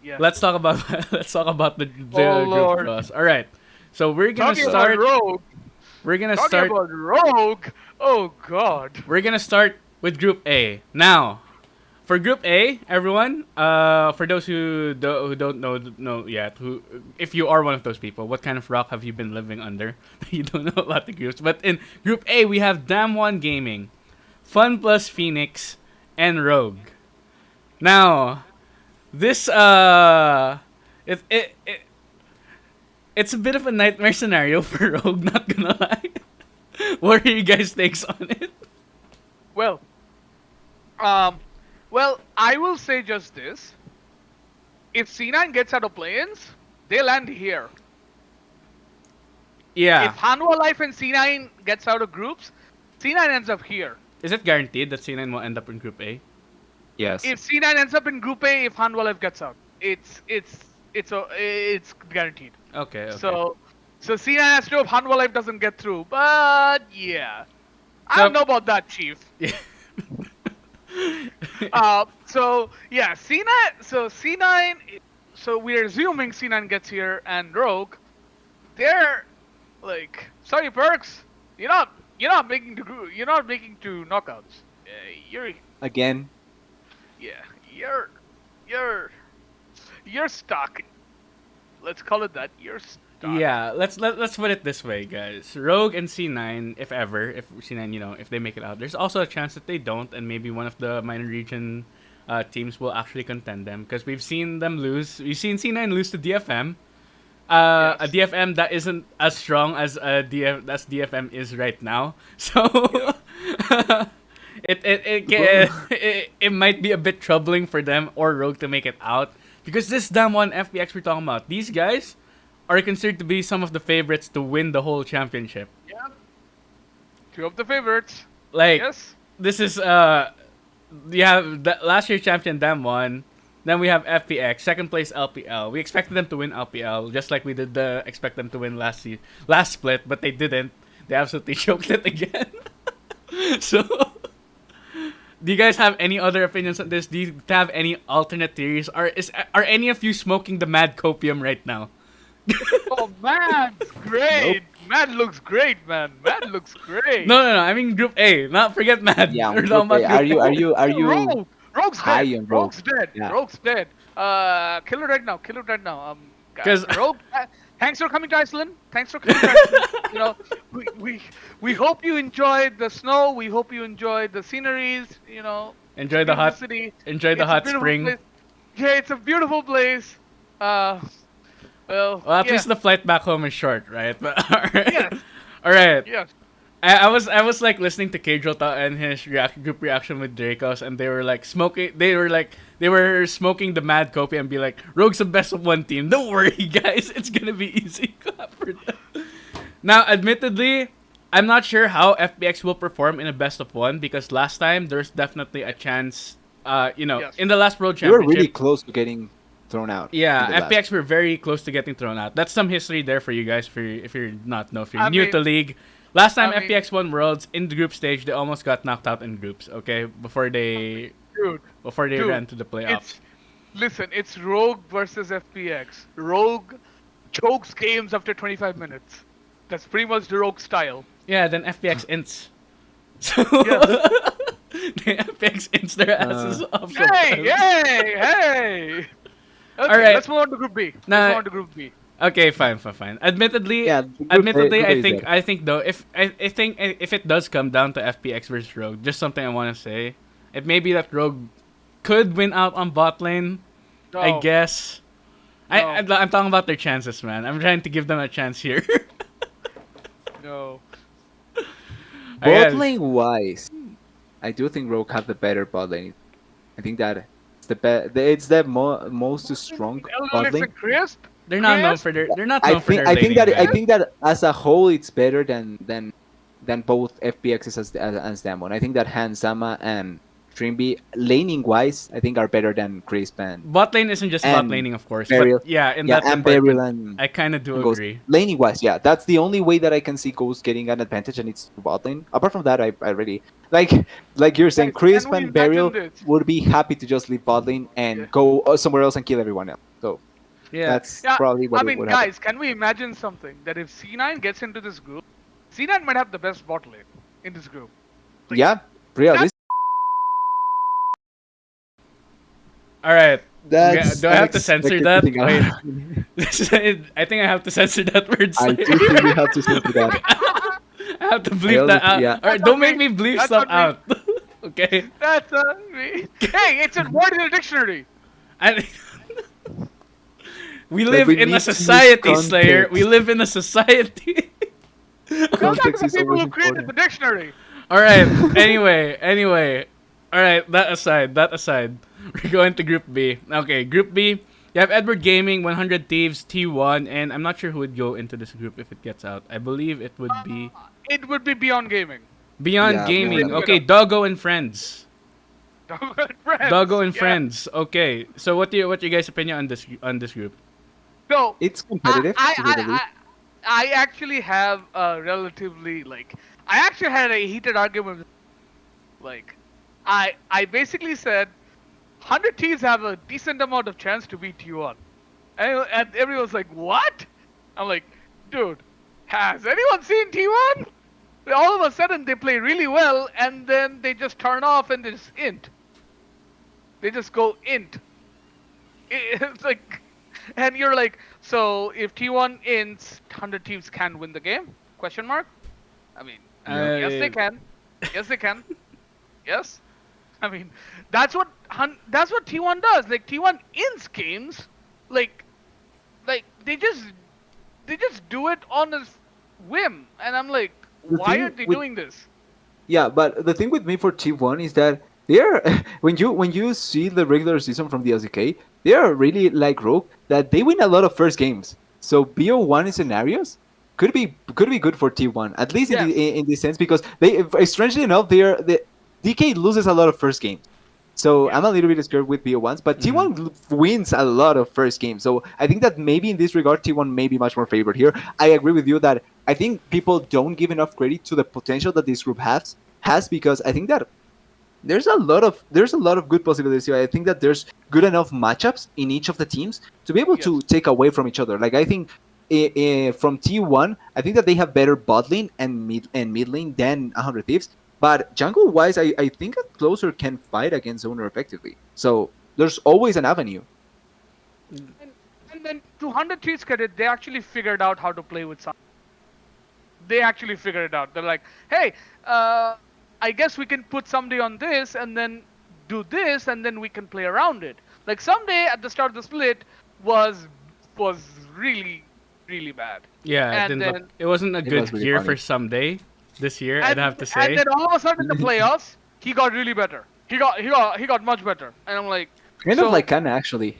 Yeah. Let's talk about the Oh group Lord. draws. All right. So we're gonna Talking about start. Rogue. We're gonna Talking start. about Rogue. Oh God. We're gonna start with Group A now. For Group A, everyone, for those who don't know yet, if you are one of those people, what kind of rock have you been living under? You don't know about the groups. But in Group A, we have Damwon Gaming, Fun Plus Phoenix, and Rogue. Now, this it's a bit of a nightmare scenario for Rogue. Not gonna lie. What are you guys' takes on it? Well, um, well, I will say just this: if C9 gets out of play-ins, they land here. Yeah. If Hanwha Life and C9 gets out of groups, C9 ends up here. Is it guaranteed that C9 will end up in Group A? Yes. If C9 ends up in Group A, if Hanwha Life gets out. it's guaranteed. Okay, okay. So C9 has to hope Hanwha Life doesn't get through. But yeah, I don't So know about that, Chief. yeah. So yeah, C9. So C9. So we're assuming C9 gets here and Rogue. They're like, sorry, Perks. You're not making you're not making to knockouts. You're Again, yeah. You're you're stuck. Let's call it that. You're stuck. Yeah, let's put it this way, guys. Rogue and C9, if ever, if C9, if they make it out, there's also a chance that they don't, and maybe one of the minor region teams will actually contend them because we've seen them lose. We've seen C9 lose to DFM. A Yes. DFM that isn't as strong as DFM is right now. So Yeah. it might be a bit troubling for them or Rogue to make it out because this damn one FPX we're talking about. These guys are considered to be some of the favorites to win the whole championship. Yeah. Two of the favorites. Like Yes. this is you have the last year's champion them won. Then we have FPX, second place LPL. We expected them to win LPL, just like we did expect them to win last split, but they didn't. They absolutely choked it again. So, do you guys have any other opinions on this? Do you have any alternate theories? Are any of you smoking the mad copium right now? Oh, Mad's great. Mad looks great, man. Mad looks great. No. I mean Group A. Not forget mad. yeah. We're talking about Are Group you A. Rogue. Rogue's high dead. on Rogue? Rogue's dead. Yeah. Rogue's dead. Kill it right now. Kill it right now. Because Rogue. Thanks for coming to Iceland. Thanks for coming to Iceland. We hope you enjoyed the snow. We hope you enjoyed the sceneries. enjoy the beautiful hot city. enjoy the It's a hot beautiful spring. place. Yeah, it's a beautiful place. Well, Well, at yeah. least the flight back home is short, right? But all right. Yes. All right. Yes. I was like listening to Kjota and his group reaction with Dracos, and they were like smoking. They were smoking the mad copy and be like, "Rogue's the best of one team. Don't worry, guys. It's gonna be easy for them." Now, admittedly, I'm not sure how FPX will perform in a best of one because last time there's definitely a chance. Yes. In the last World You were Championship, really close to getting thrown out. yeah, in the last- FPX were very close to getting thrown out. That's some history there for you guys. If you're not know, if you're I new mean- to league, last time I mean- FPX won Worlds in the group stage, they almost got knocked out in groups. Okay, before they Dude. ran to the playoffs. Listen, it's Rogue versus FPX. Rogue chokes games after 25 minutes. That's pretty much the Rogue style. Yeah, then FPX ints. So Yes. the FPX ints their asses off. Hey, sometimes. hey! Okay, Alright. let's move on to Group B. Nah. Let's move on to Group B. Okay, fine. Admittedly, Yeah, the group admittedly, A I is think there. I think though, if it does come down to FPX versus Rogue, just something I want to say, it may be that Rogue could win out on bot lane. I No. guess. I'm talking about their chances, man. I'm trying to give them a chance here. No. I Bot guess. lane wise, I do think Rogue have the better bot lane. I think that it's the most strong bot Elvis lane. and Crisp? They're not known Chris? for their. They're not known for their I think laning, that I man. think that as a whole, it's better than both FPXs as Demon. I think that Hansama and Trimby laning wise, I think are better than Crisp and Bot lane isn't just bot and laning, of course. Beryl. But yeah, in yeah that and department, Beryl and I kind of do Ghost. agree. Laning wise, yeah, that's the only way that I can see Ghost getting an advantage, and it's bot lane. Apart from that, I really like you're saying, Guys, Crisp can we and Beryl imagine this? would be happy to just leave bot lane and Yeah. go somewhere else and kill everyone else. So Yeah. that's Yeah, probably what I it mean, would happen. guys, can we imagine something that if C9 gets into this group, C9 might have the best bot lane in this group. like- Yeah, realistic. All right. That's Do I have to censor unexpected that? thing. Wait. I think I have to censor that word. I do think you have to censor that. I have to bleep also- that out. yeah. All right, That's don't on make me. me bleep That's stuff on me. out. Okay. That's me. Hey, it's a word in the dictionary. I, we live we in need a to use society, Slayer. context. We live in a society. We're talking Context about is people always who created important. the dictionary. All right. Anyway. All right. That aside. We're going to Group B. Okay, Group B. You have Edward Gaming, 100 Thieves, T1, and I'm not sure who would go into this group if it gets out. I believe it would be It would be Beyond Gaming. Beyond Yeah, Gaming. Beyond. Okay, Doggo and Friends. Doggo and friends. Doggo and Yeah. friends. Okay. So what you guys' opinion on this group? So It's I competitive, I to say I the least. I, I actually have a relatively like I actually had a heated argument. Like I basically said 100 teams have a decent amount of chance to beat T1. And everyone's like, what? I'm like, dude, has anyone seen T1? All of a sudden they play really well and then they just turn off and they just int. They just go int. It's like, and you're like, so if T1 ints, 100 teams can win the game? Question mark. I mean, Yeah. yes they Uh, can. Yes they can. Yes. I mean, that's what T1 does. Like T1 ins games, like like they just do it on a whim, and I'm like, The why are thing they with doing this? Yeah, but the thing with me for T1 is that they're when you see the regular season from the LCK, they are really like Rogue that they win a lot of first games. So BO1 in scenarios could be good for T1 at least in the Yes. in this sense because they strangely enough the DK loses a lot of first games. So I'm a Yes. little bit scared with BO1s, but mhm. T1 wins a lot of first games. So I think that maybe in this regard, T1 may be much more favored here. I agree with you that I think people don't give enough credit to the potential that this group has because I think that there's a lot of good possibilities here. I think that there's good enough matchups in each of the teams to be able to Yes. take away from each other. Like I think from T1, I think that they have better bot lane and mid lane than 100 Thieves. But jungle wise, I think a closer can fight against owner effectively. So there's always an avenue. And and then to 100 Thieves credit, they actually figured out how to play with some. They actually figured it out. They're like, hey, uh, I guess we can put somebody on this and then do this, and then we can play around it. Like someday at the start of the split was was really really bad, Yeah, it and didn't look. then It wasn't a It was good really year for funny. someday this year. I'd have to and say. then all of a sudden in the playoffs he got really better. He got much better, and I'm like, Kind of so like Kana actually.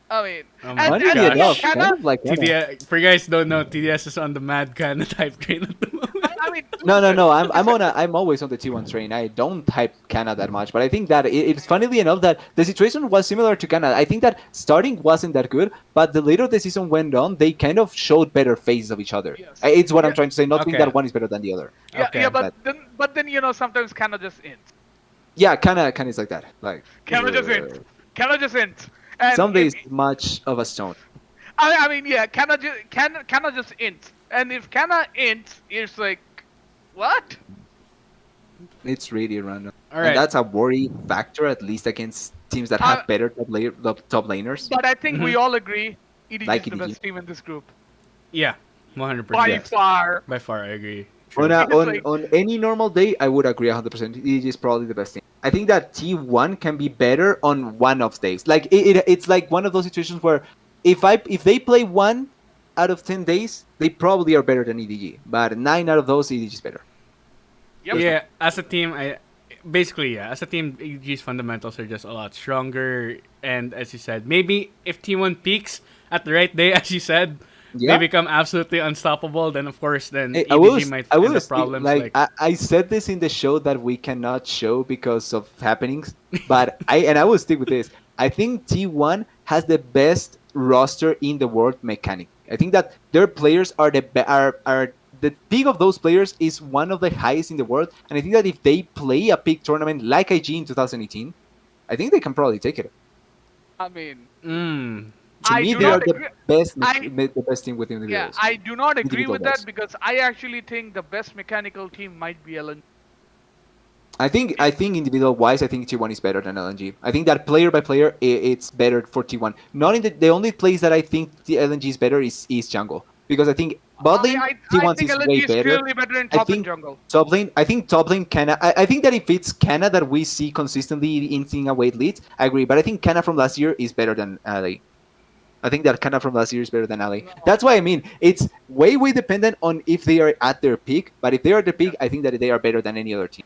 I mean, Oh my and Funnily you know, enough, gosh. kind Canna. of like Kana. TDS, for you guys don't know, TDS is on the mad kind of type train at the moment. I mean, No, no, listen, no. I'm listen. on a. I'm always on the T1 train. I don't type Kana that much, but I think that it's funnily enough that the situation was similar to Kana. I think that starting wasn't that good, but the later the season went on, they kind of showed better faces of each other. Yes. It's what Yeah. I'm trying to say. Not saying Okay. that one is better than the other, Yeah. Yeah. Okay. But but then sometimes Canna just ends. yeah, Kana is like that. Like Canna just ends. Canna just ends. And some days much of a stone. I mean, yeah, Canna just ends. And if Canna ends, it's like, what? It's really random, All and right. that's a worry factor at least against teams that Uh, have better top laners but I think Mhm. we all agree EDG like is the EDG. best team in this group Yeah. 100%. by Yes. far. By far, I agree. On, True. a, It's on like, on any normal day, I would agree 100%. It is probably the best thing. I think that T1 can be better on one of days. Like it's like one of those situations where if they play 1 out of 10 days, they probably are better than EDG. But 9 out of those, EDG is better. yep. There's no. Yeah, as a team, I basically yeah, as a team, EG's fundamentals are just a lot stronger. And as you said, maybe if T1 peaks at the right day, as you said, they Yeah. become absolutely unstoppable. Then of course, then I will. EDG might I end will up stick. problems Like like. I said this in the show that we cannot show because of happenings, but I will stick with this. I think T1 has the best roster in the world mechanically. I think that their players are are the peak of those players is one of the highest in the world, and I think that if they play a big tournament like IG in 2018, I think they can probably take it. I mean, Mm, To I me, do they are not the agree. best I the best team with Yeah, individuals, I do not agree individual with that wise. because I actually think the best mechanical team might be LN. I think individual wise, I think T1 is better than LNG. I think that player by player, it's better for T1. Not in the only place that I think the LNG is better is jungle because I think bot lane I T1's think is LNG way is better. clearly better in I top and think jungle. top lane. I think top lane Canna. I think that if it's Canna that we see consistently in seeing away leads, I agree. But I think Canna from last year is better than Ali. I think that Canna from last year is better than Ali. No. That's why I mean it's way dependent on if they are at their peak. But if they are at the Yeah. peak, I think that they are better than any other team.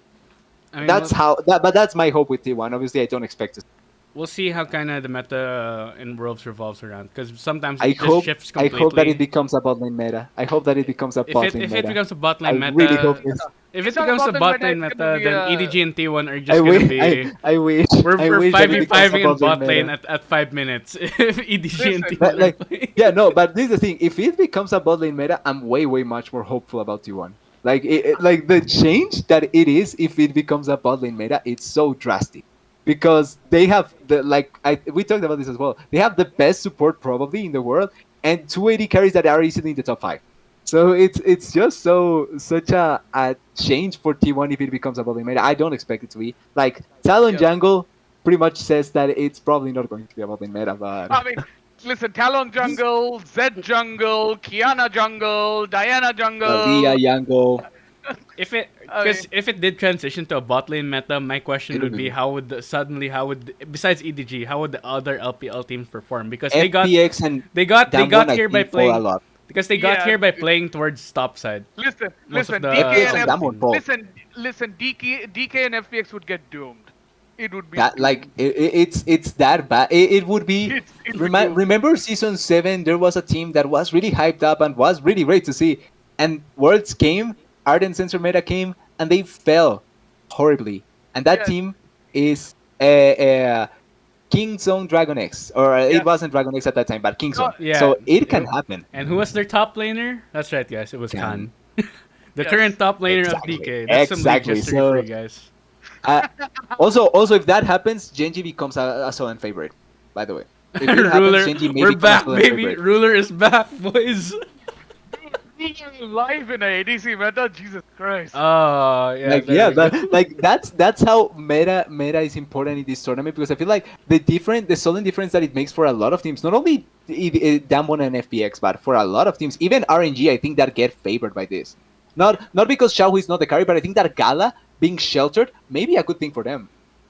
I mean, That's well, how. But that's my hope with T1. Obviously, I don't expect it. we'll see how kind of the meta in Worlds revolves around, because sometimes I it just hope shifts I hope that it completely. becomes a bot lane meta. I hope that it becomes a If bot it lane if it meta. becomes a bot I lane really hope meta, this. if it It's not becomes a about the bot meta. lane It's gonna meta, be then a EDG and T1 are I just gonna wish be I wish I we're wish that five it v becomes a five in bot lane bot lane meta. at 5 minutes if EDG and listen. T1 are Like playing. yeah, no, but this is the thing. If it becomes a bot lane meta, I'm way much more hopeful about T1. Like like the change that it is if it becomes a bot lane meta, it's so drastic because they have the we talked about this as well. They have the best support probably in the world and 280 carries that are easily in the top five. So it's just such a change for T1 if it becomes a bot lane meta. I don't expect it to be like Talon Yeah. Jungle pretty much says that it's probably not going to be a bot lane meta, but I mean, listen, Talon jungle, Zed jungle, Kiana jungle, Diana Alia jungle. Yango. If it I because mean, if it did transition to a bot lane meta, my question It would would be be how would suddenly how would besides EDG how would the other LPL teams perform, because FPX and they Damwon, got I here by think, for a playing lot. because they got yeah. here by playing towards top side. Listen, Most of listen, the DK FPX and and F. LPL Damwon teams. both. Listen, DK and FPX would get doomed. It would be That like doomed. it's that bad. It would be. It'd be doomed. Remember season 7? There was a team that was really hyped up and was really great to see. And Worlds came, Arden Sensor Meta came, and they fell horribly. And that Yes, team is Kingzone Dragon X, or it yes. wasn't Dragon X at that time, but No, Kingzone. Yeah. So it can happen. And who was their top laner? That's right, guys. It was Can Khan. The current yes. top laner of exactly, DK. That's some league exactly. history for So you guys. Uh, also, if that happens, Genji becomes a Solon favorite. By the way, if it happens, Ruler, Genji may we're become a back, Solon baby. favorite. Ruler is back, boys. Dude, live in a ADC meta, Jesus Christ. Oh, yeah, Like there yeah, we go. that's how meta is important in this tournament because I feel like the Solon difference that it makes for a lot of teams, not only Damwon and FPX, but for a lot of teams, even RNG, I think that get favored by this. Not because Xiao is not the carry, but I think that Gala being sheltered may be a good thing for them.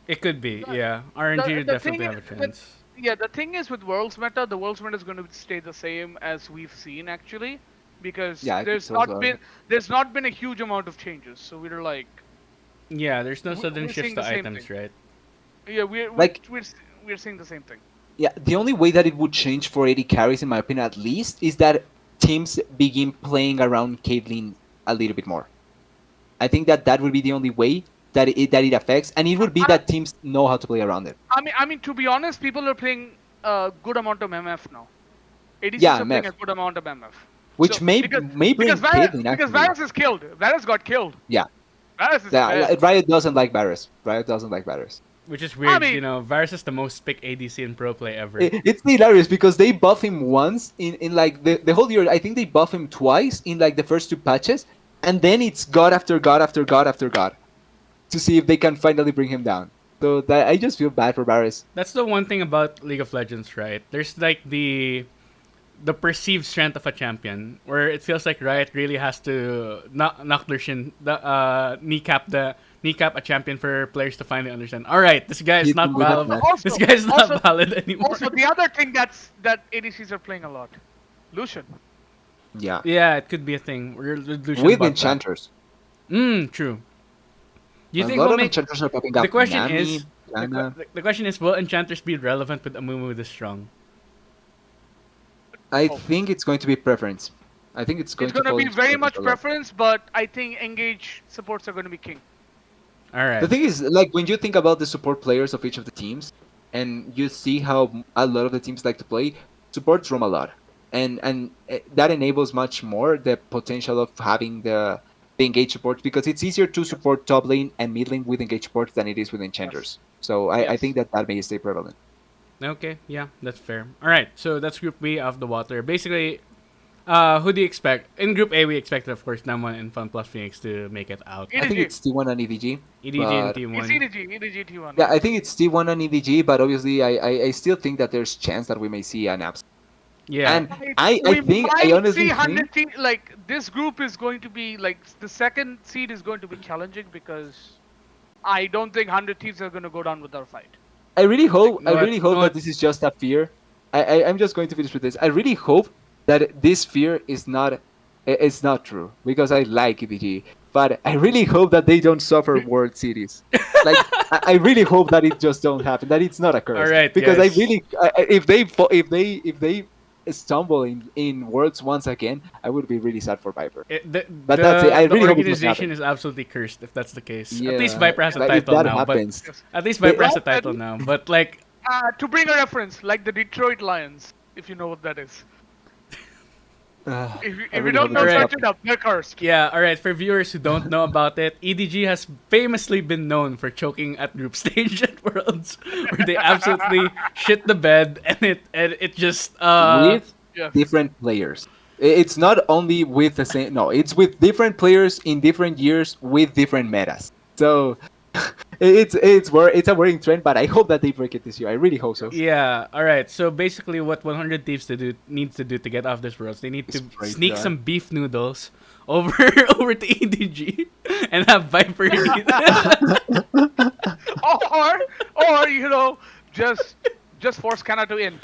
It could be, The, yeah. RNG would the thing definitely is, have a chance. yeah, the thing is with Worlds meta, the Worlds meta is going to stay the same as we've seen actually, because Yeah, I think so as well. there's not been a huge amount of changes. So we're like, Yeah, there's no sudden we're shifts seeing to the same thing. items, right? Yeah, Like we're seeing the same thing. yeah, the only way that it would change for 80 carries, in my opinion, at least, is that teams begin playing around Caitlyn a little bit more. I think that that would be the only way that it affects, and it would be I, that teams know how to play around it. I mean, to be honest, people are playing a good amount of MF now. ADCs Yeah, are playing Meth, a good amount of MF. which So may because bring Caitlyn actually. Varus is killed. Varus got killed. Yeah, Varus is yeah. dead. Riot doesn't like Varus. Riot doesn't like Varus. Which is I weird, mean, Varus is the most pick ADC in pro play ever. It's hilarious because they buff him once in like the whole year. I think they buff him twice in like the first two patches, and then it's God after God after God after God to see if they can finally bring him down. So that I just feel bad for Varus. That's the one thing about League of Legends, right? There's like the perceived strength of a champion, where it feels like Riot really has to knock their shin, kneecap a champion for players to finally understand. All right, this guy is Hit not him with a valid. net. This also, guy is also, not valid anymore. also the other thing that ADCs are playing a lot, Lucian. Yeah, Yeah, it could be a thing. We're Lucian with bought that. enchanters. True. Do you A think lot we'll of make enchanters are popping the up. question Nami, is Diana. the question is, will enchanters be relevant with Amumu this strong? I Oh. think it's going to be preference. I think it's It's going to gonna fall be into very preference much a lot. preference, but I think engage supports are gonna be king. All The right. thing is, like when you think about the support players of each of the teams, and you see how a lot of the teams like to play, supports roam a lot, and that enables much more the potential of having the engage supports because it's easier to Yes. support top lane and mid lane with engage supports than it is with Yes. enchanters. So I Yes. think that may stay prevalent. Okay, yeah, that's fair. All right, so that's Group B of the water. Basically, who do you expect? In Group A, we expected, of course, Namon and Fun Plus Phoenix to make it out. I think EDG. it's T1 and EDG, EDG and but It's T1. EDG. EDG T1. yeah, Yeah. I think it's T1 and EDG, but obviously I still think that there's chance that we may see an abs. Yeah, And I We think I might see honestly think 100 team. Like this group is going to be like the second seed is going to be challenging because I don't think 100 teams are going to go down without a fight. know what? I really Know hope that what? this is just a fear. I'm just going to finish with this. I really hope that this fear is not it's not true because I like EDG. but I really hope that they don't suffer World Cities. Like I really hope that it just don't happen. That it's not a All curse right, because I guys. really if they stumble in Worlds once again, I would be really sad for Viper. The, But that's it. I the really hope it doesn't organization happen. is absolutely cursed if that's the case. At least Yeah, Viper has a but if title that now, but happens, Yes. at least they, Viper has a Well, title now. But like, to bring a reference, like the Detroit Lions, if you know what that is. I If you really hope don't it all know, doesn't right, search happen. it up. They're cursed. yeah, all right. For viewers who don't know about it, EDG has famously been known for choking at group stage at Worlds, where they absolutely shit the bed, and it just With Yes. different players. It's not only with the same. No, it's with different players in different years with different metas. So it's a worrying trend, but I hope that they break it this year. I really hope so. Yeah, all right. So basically, what 100 Thieves needs to do to get off this world, they need to Spray sneak jar. some beef noodles over over to EDG and have Viper eat. Or just force Canada to end.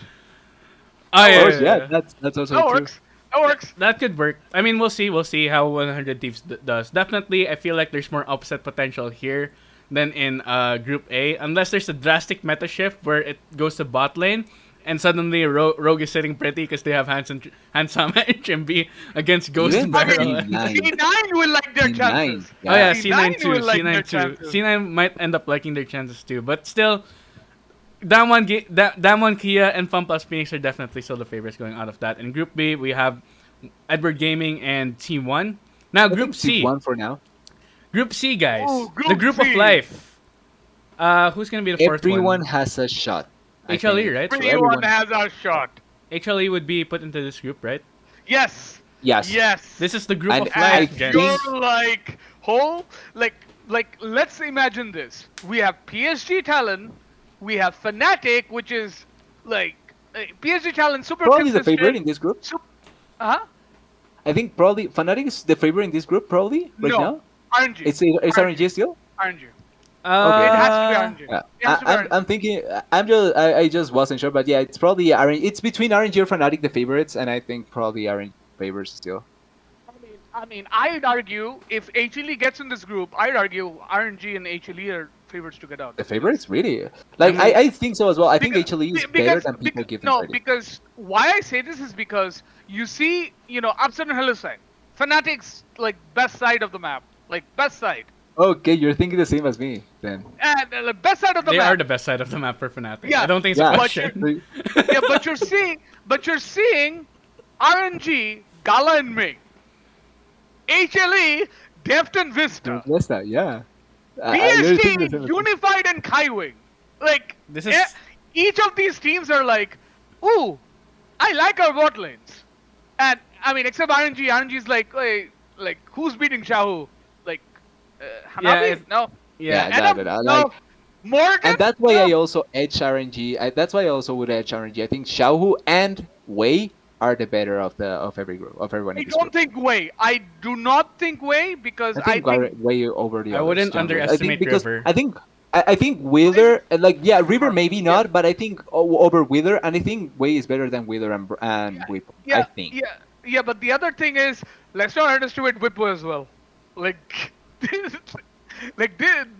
Oh Of yeah, course, yeah, yeah, yeah. that's also That true. works. That works. That could work. I mean, we'll see. We'll see how 100 Thieves does. Definitely, I feel like there's more upset potential here than in Group A, unless there's a drastic meta shift where it goes to bot lane. And suddenly Rogue is sitting pretty because they have Hansama and Chimbi against Ghost Even I Barrel. mean, C9, C9 will like their C9, chances. Oh yeah, yeah. C9 C9 too, will like their C9 too. chances. C9 might end up liking their chances too, but still, Damwon, Kia, and FunPlus Phoenix are definitely still the favorites going out of that. In Group B, we have Edward Gaming and Team One. Now I think Group C, C1 for now. Group C guys, Ooh, the Group Group of C. Life. Who's gonna be the fourth Everyone one? has a shot. I HLE, think. right? So Everyone everyone, has a shot. HLE would be put into this group, right? Yes. yes. Yes. This is the Group And of I Life, And gents. think you're like, let's imagine this. We have PSG Talon, we have Fnatic, which is like PSG Talon super probably the consistent. favorite in this group. Huh? I think probably Fnatic is the favorite in this group. Probably right No. now. RNG. It's RNG still. RNG. Okay. It has to be Uh, RNG. Yeah, It has to be RNG. I'm thinking. I just wasn't sure, but yeah, it's probably RNG. It's between RNG or Fnatic the favorites, and I think probably RNG favors still. I mean, I'd argue if HLE gets in this group, I'd argue RNG and HLE are favorites to get out. The favorites, really? Like I think so as well. I think HLE is better than people give them credit. Because why I say this is because you see, upside and hello side. Fnatic's like best side of the map, like best side, Okay, you're thinking the same as me then. and the best side of the they map. are the best side of the map for Fnatic. Yeah. I don't think it's Yeah. a But question. Yeah, but you're seeing RNG, Gala and Ming, HLE, Deft and Vista, Vesta, yeah. You're thinking the same PSG, as me. Unified and Kaiwing. Like This is each of these teams are like, ooh, I like our bot lanes. And I mean, except RNG. RNG's like, hey, like who's beating Shahu? Like, Hanabi? No. yeah. Adam? no, No. like, Morgan? and that's why I No. also edge RNG. That's why I also would edge RNG. I think Xiaohu and Wei are the better of every group of everyone I in this don't group. think Wei. I do not think Wei because I think Wei over the I others. wouldn't junglers. I think underestimate because River. I think Wheeler like yeah River maybe not, but I think over Wheeler, and I think Wei is better than Wheeler and Whip. yeah, I think. yeah. But the other thing is, let's not underestimate Whippo as well. Like,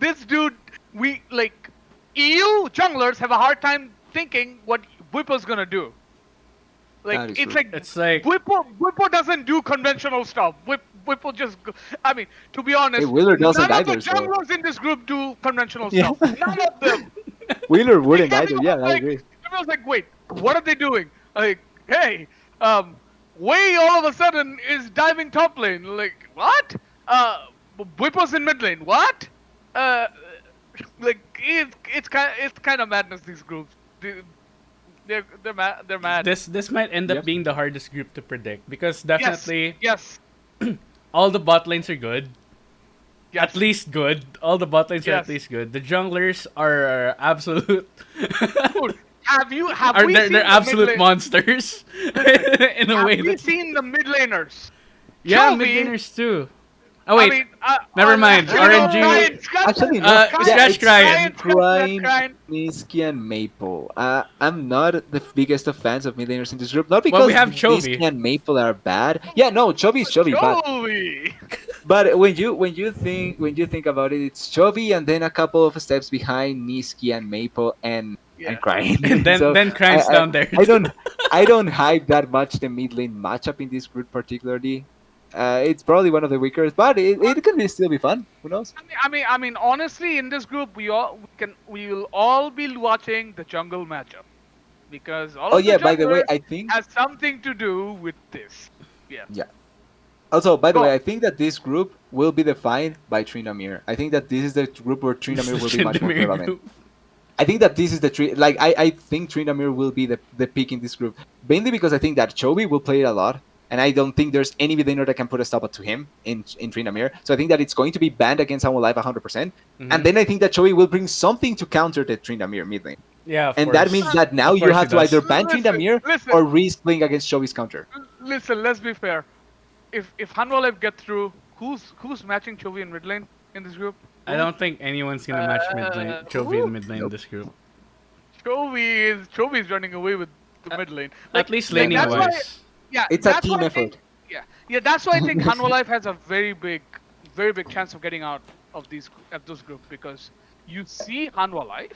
this dude, we like EU junglers have a hard time thinking what Whippo's gonna do. That Like, is it's true. like It's like Whippo doesn't do conventional stuff. Whippo just, I mean, to be honest, Hey, Wheeler doesn't none of the either, so- junglers in this group do conventional Yeah. stuff. None of them. Wheeler wouldn't either. Everyone Yeah, was I like, agree. everyone was like, wait, what are they doing? Like, hey, Wei all of a sudden is diving top lane. Like, what? Whippos in mid lane. What? Like, it's kind of madness. These groups, they're mad. this might end up Yep. being the hardest group to predict because Yes, definitely yes, all the bot lanes are good. yes. At least good. All the bot lanes are at Yes. least good. The junglers are absolute. Dude, have we they're seen they're the absolute mid lane? monsters in a Have way we that seen the mid laners? yeah Chovy, mid laners too. Oh I wait, mean, never mind. actually, no, RNG. Crying, scratch that, Actually, no. Yeah, Scratch it's crying. scratch that, Crime, crying. Nisky, and Maple. I'm not the biggest of fans of mid-laners in this group. Not Well, we because have Nisky Chovy. and Maple are bad. Yeah, no, Chovy is Chovy, Joey. but when you think about it, it's Chovy and then a couple of steps behind Nisky and Maple and Yeah. And Crying. then So then I, Crime's I down there I too. don't I don't hype that much the mid lane matchup in this group particularly. It's probably one of the weakest, but it can still be fun. Who knows? Honestly, in this group, we will all be watching the jungle matchup because all Oh of the yeah, by the way, junglers I think has something to do with this. Yeah. yeah. Also, by the Go way, on. I think that this group will be defined by Trinamir. I think that this is the group where This is Trinamir the will be much more Tryndamere prevalent. group. I think that this is the like I think Tryndamere will be the pick in this group. Mainly because I think that Chovy will play it a lot. And I don't think there's any villainer that can put a stop to him in Tryndamere. So I think that it's going to be banned against Someone Live 100%. And then I think that Chovy will bring something to counter the Tryndamere mid lane. Yeah, of And that means course. that now Of you course he have to either does. ban Listen, Tryndamere listen, or risk playing against Chovy's counter. listen. Let's be fair. If Hanwalev get through, who's matching Chovy in mid lane in this group? I Who? don't think anyone's gonna match mid lane. Chovy in Who? mid lane in Nope. this group. Chovy is running away with the mid lane. At least Yeah, laning That's why. wise. Yeah, It's a that's team why I effort. think. Yeah. That's why I think Hanwalife has a very big chance of getting out of those group because you see Hanwalife,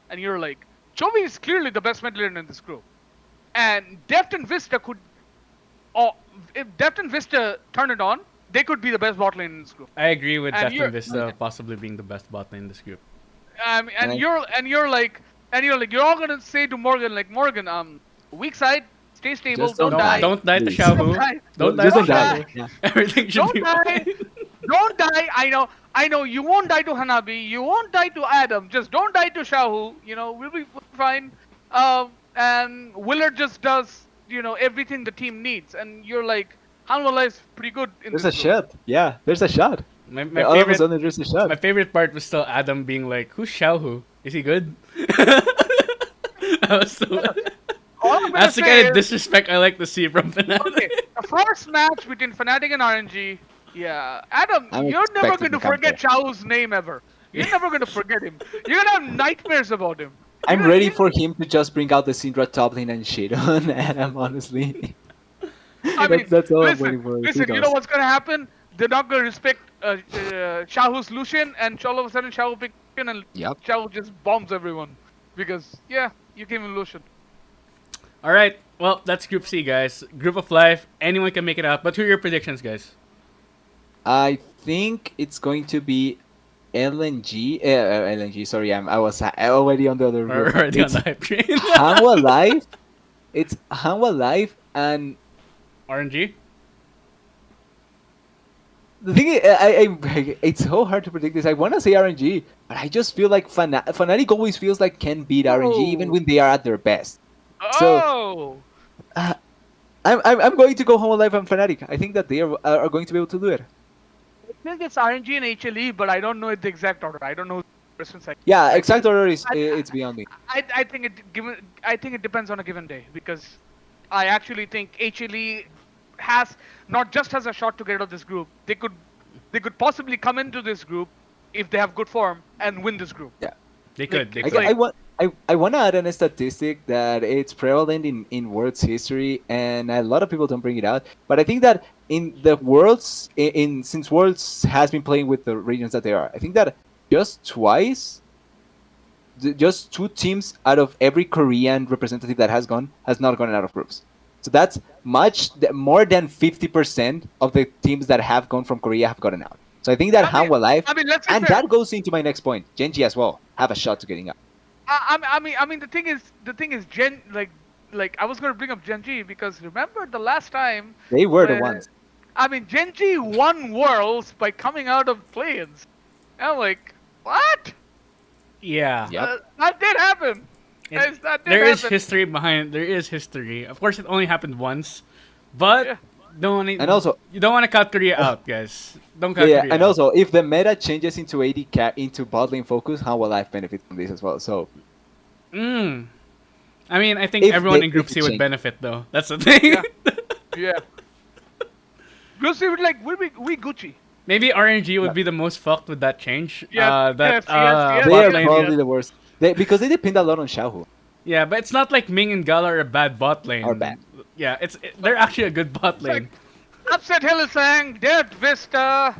and you're like, Chovy is clearly the best mid laner in this group, and Deft and Vista could, or if Deft and Vista turn it on, they could be the best bot lane in this group. I agree with And Deft you're, and Vista possibly being the best bot lane in this group. and And you're all gonna say to Morgan like Morgan, weak side, stay stable, Just don't don't die. Don't die to please. Xiaohu. die. Don't die Just to don't die. Xiaohu. Yeah. Everything should Don't be die. fine. Don't die. I know. You won't die to Hanabi. You won't die to Adam. Just don't die to Shahu. We'll be fine. And Willard just does, everything the team needs. And you're like, Hanwala is pretty good in There's a this group. shot. Yeah, there's a shot. My All of a favorite sudden, there's a shot. my favorite part was still Adam being like, "Who's Xiaohu? Is he good?" I was so, All I'm gonna that's the say kind of is, disrespect I like to see from Fnatic. okay, the first match between Fnatic and RNG, yeah, Adam, I'm you're never expecting going to to come forget back. Shao's name ever. You're never going to forget him. You're going to have nightmares about him. I'm You're- ready you- for him to just bring out the Syndra top lane and shit on Adam, honestly. I mean, that's all I'm listen, waiting for. He listen. You know does. what's gonna happen? They're not gonna respect Shahu's Lucian, and all of a sudden Shahu picks Lucian, and Yep. Shahu just bombs everyone because you gave him Lucian. All right, well that's Group C, guys. Group of Life. Anyone can make it out. But who are your predictions, guys? I think it's going to be LNG. LNG. Sorry, I was already on the other We're group. already on It's the hype train. Hanwha Live. It's Hanwha Live, and RNG. the thing is, it's so hard to predict this. I want to say RNG, but I just feel like Fnatic always feels like can beat RNG even Oh. when they are at their best. Oh, I'm going to go Hanwha Live and Fnatic. I think that they are going to be able to do it. I think it's RNG and HLE, but I don't know the exact order. I don't know the person second. Yeah, exact order is I- it's beyond me. I think it depends on a given day because I actually think HLE not just has a shot to get out of this group. They could possibly come into this group if they have good form and win this group. Yeah. They could. They I, could. I want I want to add in a statistic that it's prevalent in world's history, and a lot of people don't bring it out. But I think that in the worlds, since worlds has been playing with the regions that they are, I think that just twice, just two teams out of every Korean representative that has not gone out of groups. So that's more than 50% of the teams that have gone from Korea have gotten out. So I think that I mean- Hanwha Life, I mean, let's be and fair. that goes into my next point. Genji as well have a shot to getting out. I mean, the thing is, like I was gonna bring up Genji because remember the last time They were the where- ones. I mean, Genji won worlds by coming out of play-ins. I'm like, what? Yeah. Yep. That did happen. It- Guys, that did there is happen. history behind. There is history. Of course, it only happened once, but Yeah. And also- you don't want to count Korea out, guys. Don't count Yeah, Korea and out. also if the meta changes into AD into bot lane focus, Hanwha Life benefits from this as well. So I mean, I think If everyone they- in Group if C it would change. benefit, though. That's the thing. Yeah. Yeah. Lucy would like, we Gucci. Maybe RNG would be the most fucked with that change. Yes, That yes, They bot are yes, lane. probably yes. the worst. Because they depend a lot on Xiaohu. Yeah, but it's not like Ming and Gala are a bad bot Are bad. lane. Yeah, they're actually a good bot It's like lane. Upset Hill is saying, Dead Vista.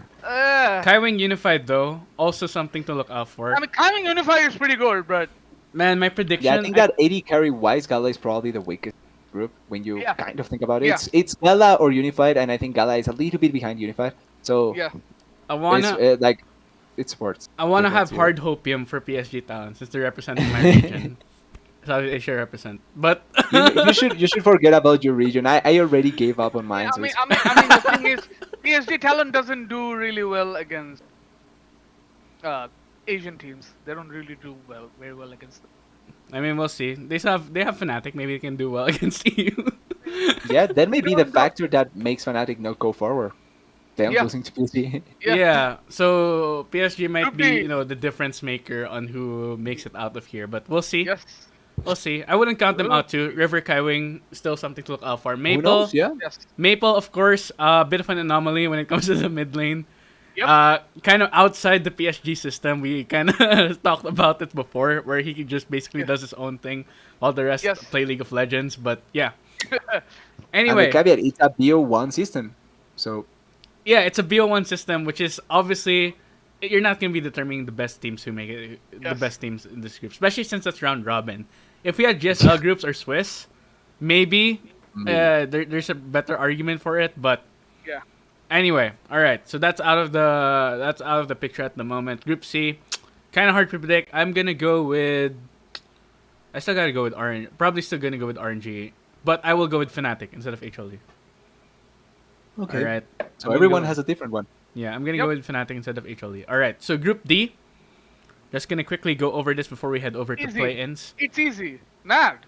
Kaiwing Unified though, also something to look out for. I mean, Timing Unify is pretty good, but Man, my Yeah, I prediction. think that 80 carry wise Gala is probably the weakest group when you yeah, kind of think about it. yeah, It's Gala or Unified, and I think Gala is a little bit behind Unified. So yeah. I it's wanna like it supports. I wanna It have supports you. hard hopium for PSG Talent since they're representing my region. Southeast Asia represent, but You should forget about your region. I already gave up on mine, Yeah, so it's the thing is, PSG Talent doesn't do really well against uh, Asian teams. They don't really do very well against them. I mean we'll see. They have Fnatic. Maybe they can do well against EU. yeah. That may They be the don't go- factor that makes Fnatic not go forward. Them Yeah, losing to PSG. yeah. Yeah, so PSG might Group be, D. the difference maker on who makes it out of here, but we'll see. Yes, We'll see. I wouldn't count them out too. River Kaiwing, still something to look out for. Who knows? Yeah. yes. Maple, of course, a bit of an anomaly when it comes to the mid lane. Yep. Kind of outside the PSG system. We kind of talked about it before, where he just basically Yeah. does his own thing while the rest Yes. play League of Legends. But yeah. And the Anyway, caveat, it's a BO1 system. So yeah, it's a BO1 system, which is obviously you're not going to be determining the best teams who make it, the Yes. best teams in this group, especially since it's round robin. If we had GSL groups or Swiss, maybe there's a better argument for it. But Yeah. anyway, all right. So that's out of the picture at the moment. Group C, kind of hard to predict. I'm gonna go with. I still gotta go with RNG. Probably still gonna go with RNG, but I will go with Fnatic instead of HLD. okay. All right. So everyone has a different one. Yeah, I'm gonna Yep. go with Fnatic instead of HLD. All right, so Group D. Just gonna quickly go over this before we head over to Easy. play-ins. It's easy. Mad's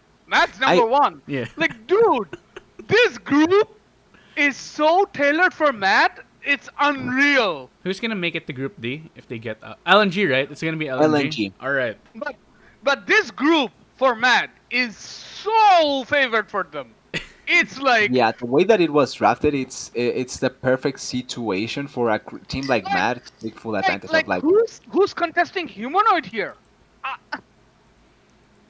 number one. Yeah. Like, dude, this group is so tailored for Mad. It's unreal. Who's gonna make it to Group D if they get LNG? Right? It's gonna be LNG. LNG. All right. But this group for Mad is so favored for them. It's like Yeah, the way that it was drafted, it's the perfect situation for a team like Like- Mad to take full advantage of. Like, who's contesting humanoid here?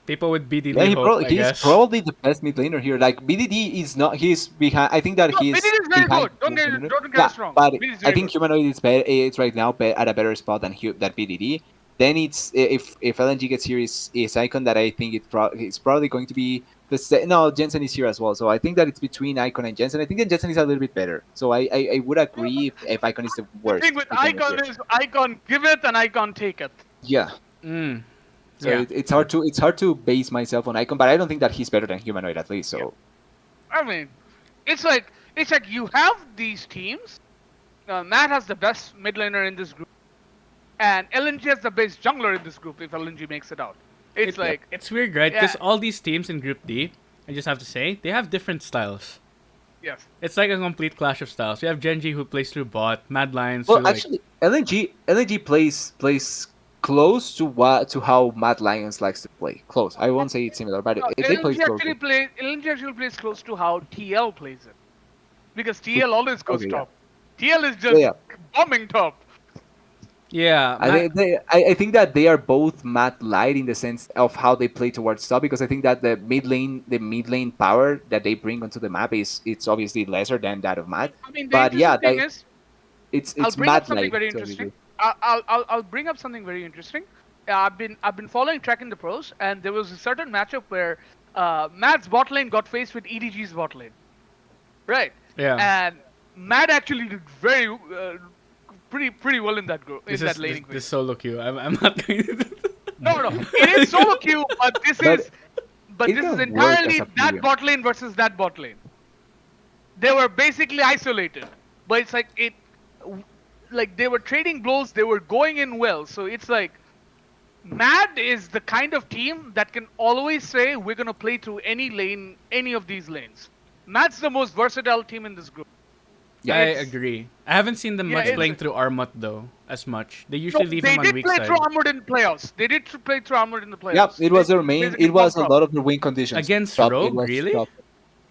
People with BDD yeah, hope, I he's guess. probably the best mid laner here. Like BDD is not. He's behind. I think that No, he's. BDD is very behind good. Don't get Yeah, us wrong. but BDD is I very think good. humanoid is better. It's right now at a better spot than that BDD. Then it's if LNG gets here is Icon that I think it's probably going to be no, Jensen is here as well. So I think that it's between Icon and Jensen. I think that Jensen is a little bit better. So I would agree if Icon is the The worst. thing with mid laner Icon here. is Icon give it and Icon take it. Yeah. Mm. So Yeah. it's hard to base myself on Icon, but I don't think that he's better than humanoid at least. So I mean, it's like you have these teams. Matt has the best mid laner in this group, and LNG has the best jungler in this group. If LNG makes it out, it's like It's weird, right? Because Yeah. all these teams in Group D, I just have to say, they have different styles. yes, It's like a complete clash of styles. We have Genji who plays through bot, Mad Lions well, who like actually, LNG plays close to how Mad Lions likes to play. Close. I won't say it's similar, but no, they play close. LNG actually plays close to how TL plays it, because TL always goes Okay, yeah. top. TL is just Yeah. bombing top. yeah. I think that they are both Mad Light in the sense of how they play towards top, because I think that the mid lane power that they bring onto the map it's obviously lesser than that of Mad. I mean, the But yeah, interesting thing is, it's I'll bring up Mad something Light. very to a interesting. degree. I'll bring up something very interesting. I've been following tracking the pros, and there was a certain matchup where Matt's bot lane got faced with EDG's bot lane, right? Yeah. And Matt actually did pretty well in that group in that laning this phase. solo queue. I'm not going to. No, it is solo queue, but But this it is can work entirely as a that premium. bot lane versus that bot lane. They were basically isolated, but it's like they were trading blows. They were going in well, so it's like Mad is the kind of team that can always say we're gonna play through any lane, any of these lanes. Mad's the most versatile team in this group. Yeah, I it's- agree. I haven't seen them Yeah, much it's- playing through Armut though, as much. They No, usually leave they him on did weak play side. through Armored in the playoffs. They did play through Armored in the playoffs. Yeah, it was They their main. basically It was a bombed lot top. of their win conditions. Against Top, it Rogue, was really? top.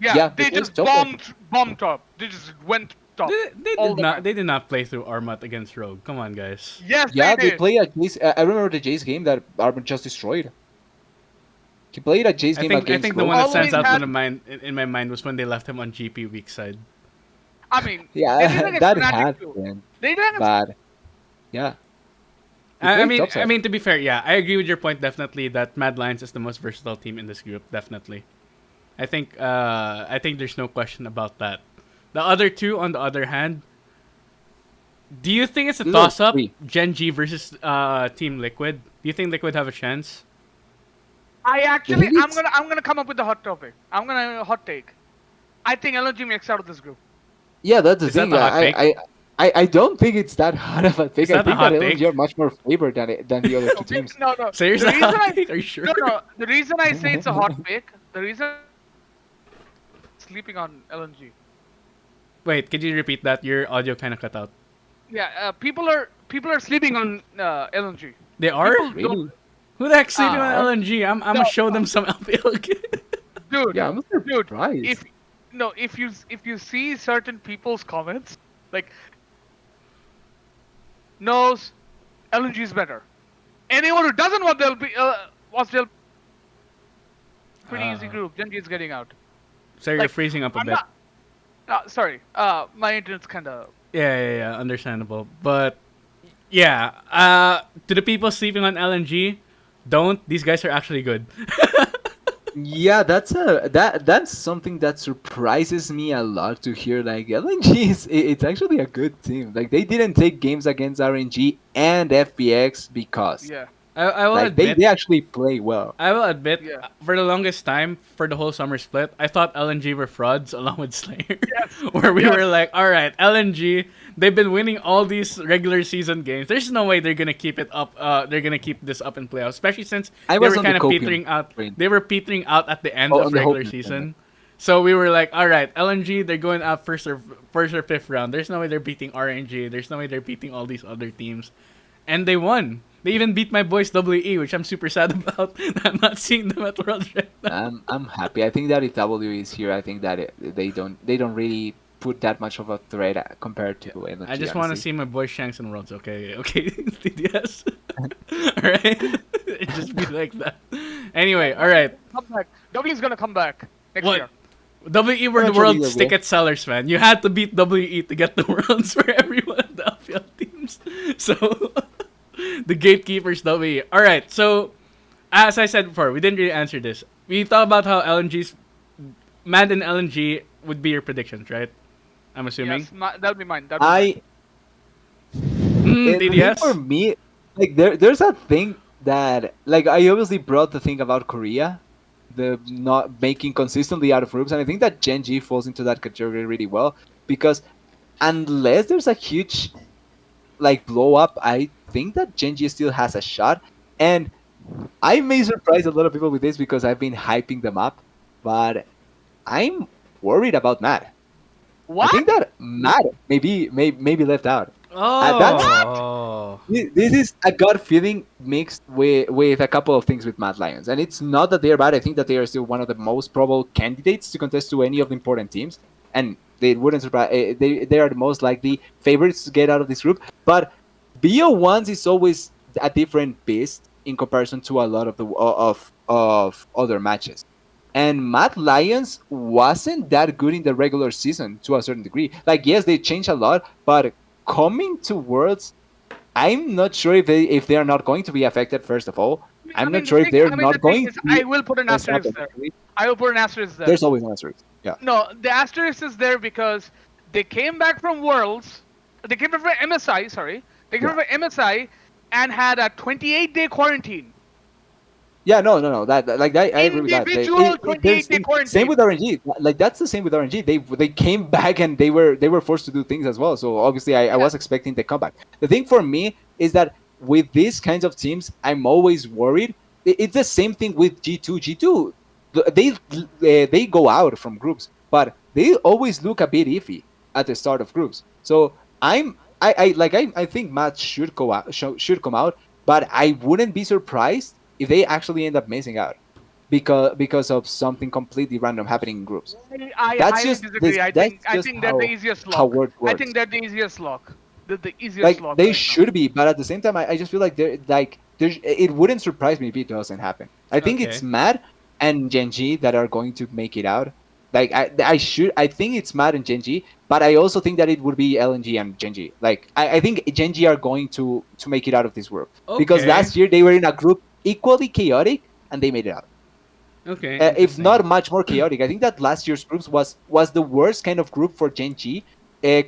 Yeah, Yeah, they because just top- bombed top. They just went stop. They All did the not. time. They did not play through Armut against Rogue. Come on, guys. Yes, they Yeah, they did. play a Jace. I remember the Jace game that Armin just destroyed. He played a Jace game I against think the Rogue. one that stands Always out had. in my mind was when they left him on GP weak side. I mean, they did Yeah, against that Fnatic too. happened. They did against. But yeah, he played I topside. mean to be fair, yeah, I agree with your point definitely that Mad Lions is the most versatile team in this group. Definitely, I think there's no question about that. The other two, on the other hand, do you think it's a These are toss up? three. Gen G versus Team Liquid. Do you think Liquid have a chance? I The actually, thing is, I'm gonna come up with a hot topic. I'm gonna hot take. I think LNG makes out of this group. yeah, that's the Is that thing. a hot take? I don't think it's that hard of a Is pick. I that a think that hot LNG are take? much more favored than the other two No, teams. no, no. The Seriously, a reason hot I take? Are you sure? no, the reason I say it's a hot pick. The reason sleeping on LNG. Wait, could you repeat that? Your audio kind of cut out. Yeah, people are sleeping on LNG. They are? People don't. Really? Who the heck's sleeping on Ah, LNG? I'm no, gonna show them some LPL. dude, Yeah, I'm dude. surprised. If no, if you see certain people's comments, like knows LNG is better. Anyone who doesn't want they'll be wants they'll pretty easy group. Genji is getting out. So you're Like, freezing up a I'm bit. not. Sorry. My internet's kind of. Yeah, understandable. But yeah, to the people sleeping on LNG, don't. These guys are actually good. Yeah, that's something that surprises me a lot to hear. Like LNG it's actually a good team. Like they didn't take games against RNG and FPX because Yeah. I will like admit, they actually play well. I will admit, Yeah. for the longest time, for the whole summer split, I thought LNG were frauds along with Slayer. Yes. Where we Yes. were like, all right, LNG, they've been winning all these regular season games. There's no way they're gonna keep it up. They're gonna keep this up in playoffs, especially since I they was were on the kind of copium petering out. train. They were petering out at the end Oh, of on the regular hopium train, season. So we were like, all right, LNG, they're going out first or fifth round. There's no way they're beating RNG. There's no way they're beating all these other teams, and they won. They even beat my boys WE, which I'm super sad about. I'm not seeing them at Worlds right now. I'm happy. I think that if W is here, I think that they don't really put that much of a threat compared to LNG. I just want to honestly. see my boy Shanks in Worlds. Okay, TDS. All right, it just be like that. Anyway, all right. Come back. W is gonna come back next What? year. WE were the Eventually world's they will. ticket sellers, man. You had to beat WE to get the worlds for everyone, the LPL teams. So, the gatekeepers WE. All right, so as I said before, we didn't really answer this. We talked about how LNG's Mad and LNG would be your predictions, right? I'm assuming. Yes, that'll be mine. That'll be mine. The thing for TDS. me, like there's a thing that like I obviously brought the thing about Korea, the not making consistently out of groups, and I think that Gen G falls into that category really well because unless there's a huge like blow up, I think that Gen G still has a shot, and I may surprise a lot of people with this because I've been hyping them up, but I'm worried about Matt. I What? think that Matt maybe left out. That's Oh. this is a gut feeling mixed with a couple of things with Mad Lions, and it's not that they are bad. I think that they are still one of the most probable candidates to contest to any of the important teams, and they wouldn't surprise. They are the most likely favorites to get out of this group. But BO1s is always a different beast in comparison to a lot of the of other matches. And Mad Lions wasn't that good in the regular season to a certain degree. Like yes, they changed a lot, but coming to Worlds, I'm not sure if they are not going to be affected. First of all, I'm not sure if they're The not thing going is, to be. I will put an messed up asterisk there. eventually. I will put an asterisk there. There's always an asterisk. Yeah. No, the asterisk is there because they came back from Worlds. They came back from MSI. Sorry, they came Yeah. back from MSI and had a 28-day quarantine. Yeah, no. Like I agree with that. Individual 28-day quarantine. Same with RNG. Like that's the same with RNG. They came back and they were forced to do things as well. So obviously I was expecting the comeback. The thing for me is that with these kinds of teams, I'm always worried. It's the same thing with G2. G2, they go out from groups, but they always look a bit iffy at the start of groups. So I think Matt should should come out, but I wouldn't be surprised if they actually end up missing out. because of something completely random happening in groups. I That's highly just this. disagree. That's I just think they're the easiest how lock. work I works. think they're the easiest lock. The easiest Like lock they right now. should be, but at the same time, I just feel like it wouldn't surprise me if it doesn't happen. I think it's Okay. Mad and Genji that are going to make it out. Like I think it's Mad and Genji, but I also think that it would be LNG and Genji. Like I think Genji are going to make it out of this group because Okay. last year they were in a group equally chaotic and they made it out. Okay. If not Interesting. much more chaotic. I think that last year's groups was the worst kind of group for Genji, uh,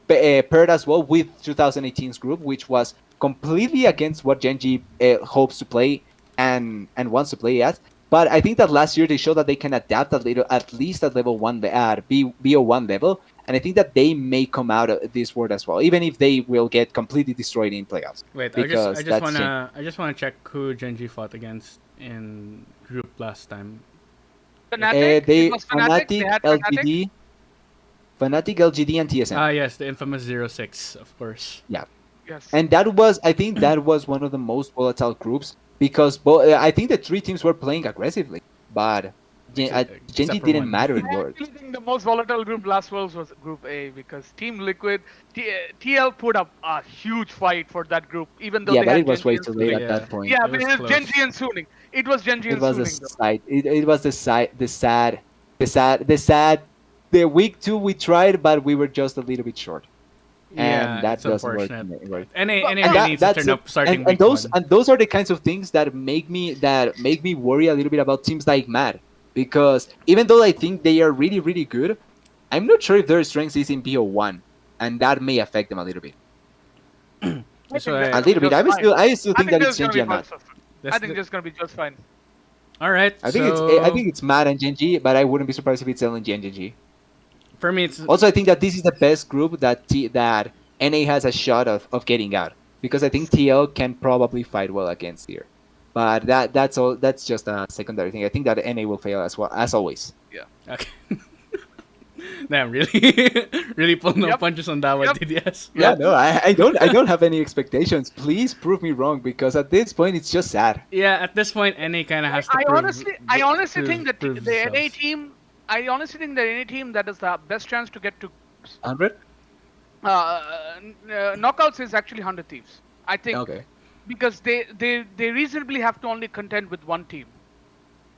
paired as well with 2018's group, which was completely against what Genji hopes to play and wants to play at. But I think that last year they showed that they can adapt a little, at least at level one, at BO1 level, and I think that they may come out of this world as well, even if they will get completely destroyed in playoffs Wait, I because just that's Genji. wanna I just wanna check who Genji fought against in group last time. It, Fnatic. It They was Fnatic. They had Fnatic. Fnatic, LGD, and TSM. yes, the infamous 06, of course. Yeah. Yes. And I think that was one of the most volatile groups because I think the three teams were playing aggressively, but Except Genji for didn't one. matter in I words. actually think the most volatile group last Worlds was Group A because Team Liquid, TL put up a huge fight for that group, even though Yeah, they but had it was Genji way and too late Suning. at Yeah, that point. Yeah, it but was it was close. Genji and Suning. It was Genji It and was the Suning though. side. It was the side. The sad. The week two we tried, but we were just a little bit short, and Yeah, that it's doesn't work. unfortunate. Work. NA But And really needs to that's turn it. up And starting and week those one. and those are the kinds of things that make me worry a little bit about teams like Mad, because even though I think they are really really good, I'm not sure if their strength is in BO1, and that may affect them a little bit. I So think they're A gonna be little bit. just fine. I still I think think that they're it's just gonna Genji be and Mad. fine. I that's think the. they're just gonna be just fine. All right, I so think it's Mad and Genji, but I wouldn't be surprised if it's LNG and Genji. for me, it's Also, I think that this is the best group that NA has a shot of getting out, because I think TL can probably fight well against here. But that's all. That's just a secondary thing. I think that NA will fail as well as always. Yeah. okay. Damn, really, really pulled no Yep. punches on that one, Yep. TDS. Yeah, Yep. no, I don't have any expectations. Please prove me wrong, because at this point it's just sad. Yeah, at this point, NA kind of has to I honestly think that prove the NA themselves. team. I honestly think the NA team that is the best chance to get to 100. knockouts is actually 100 Thieves. I think Okay. because they reasonably have to only contend with one team.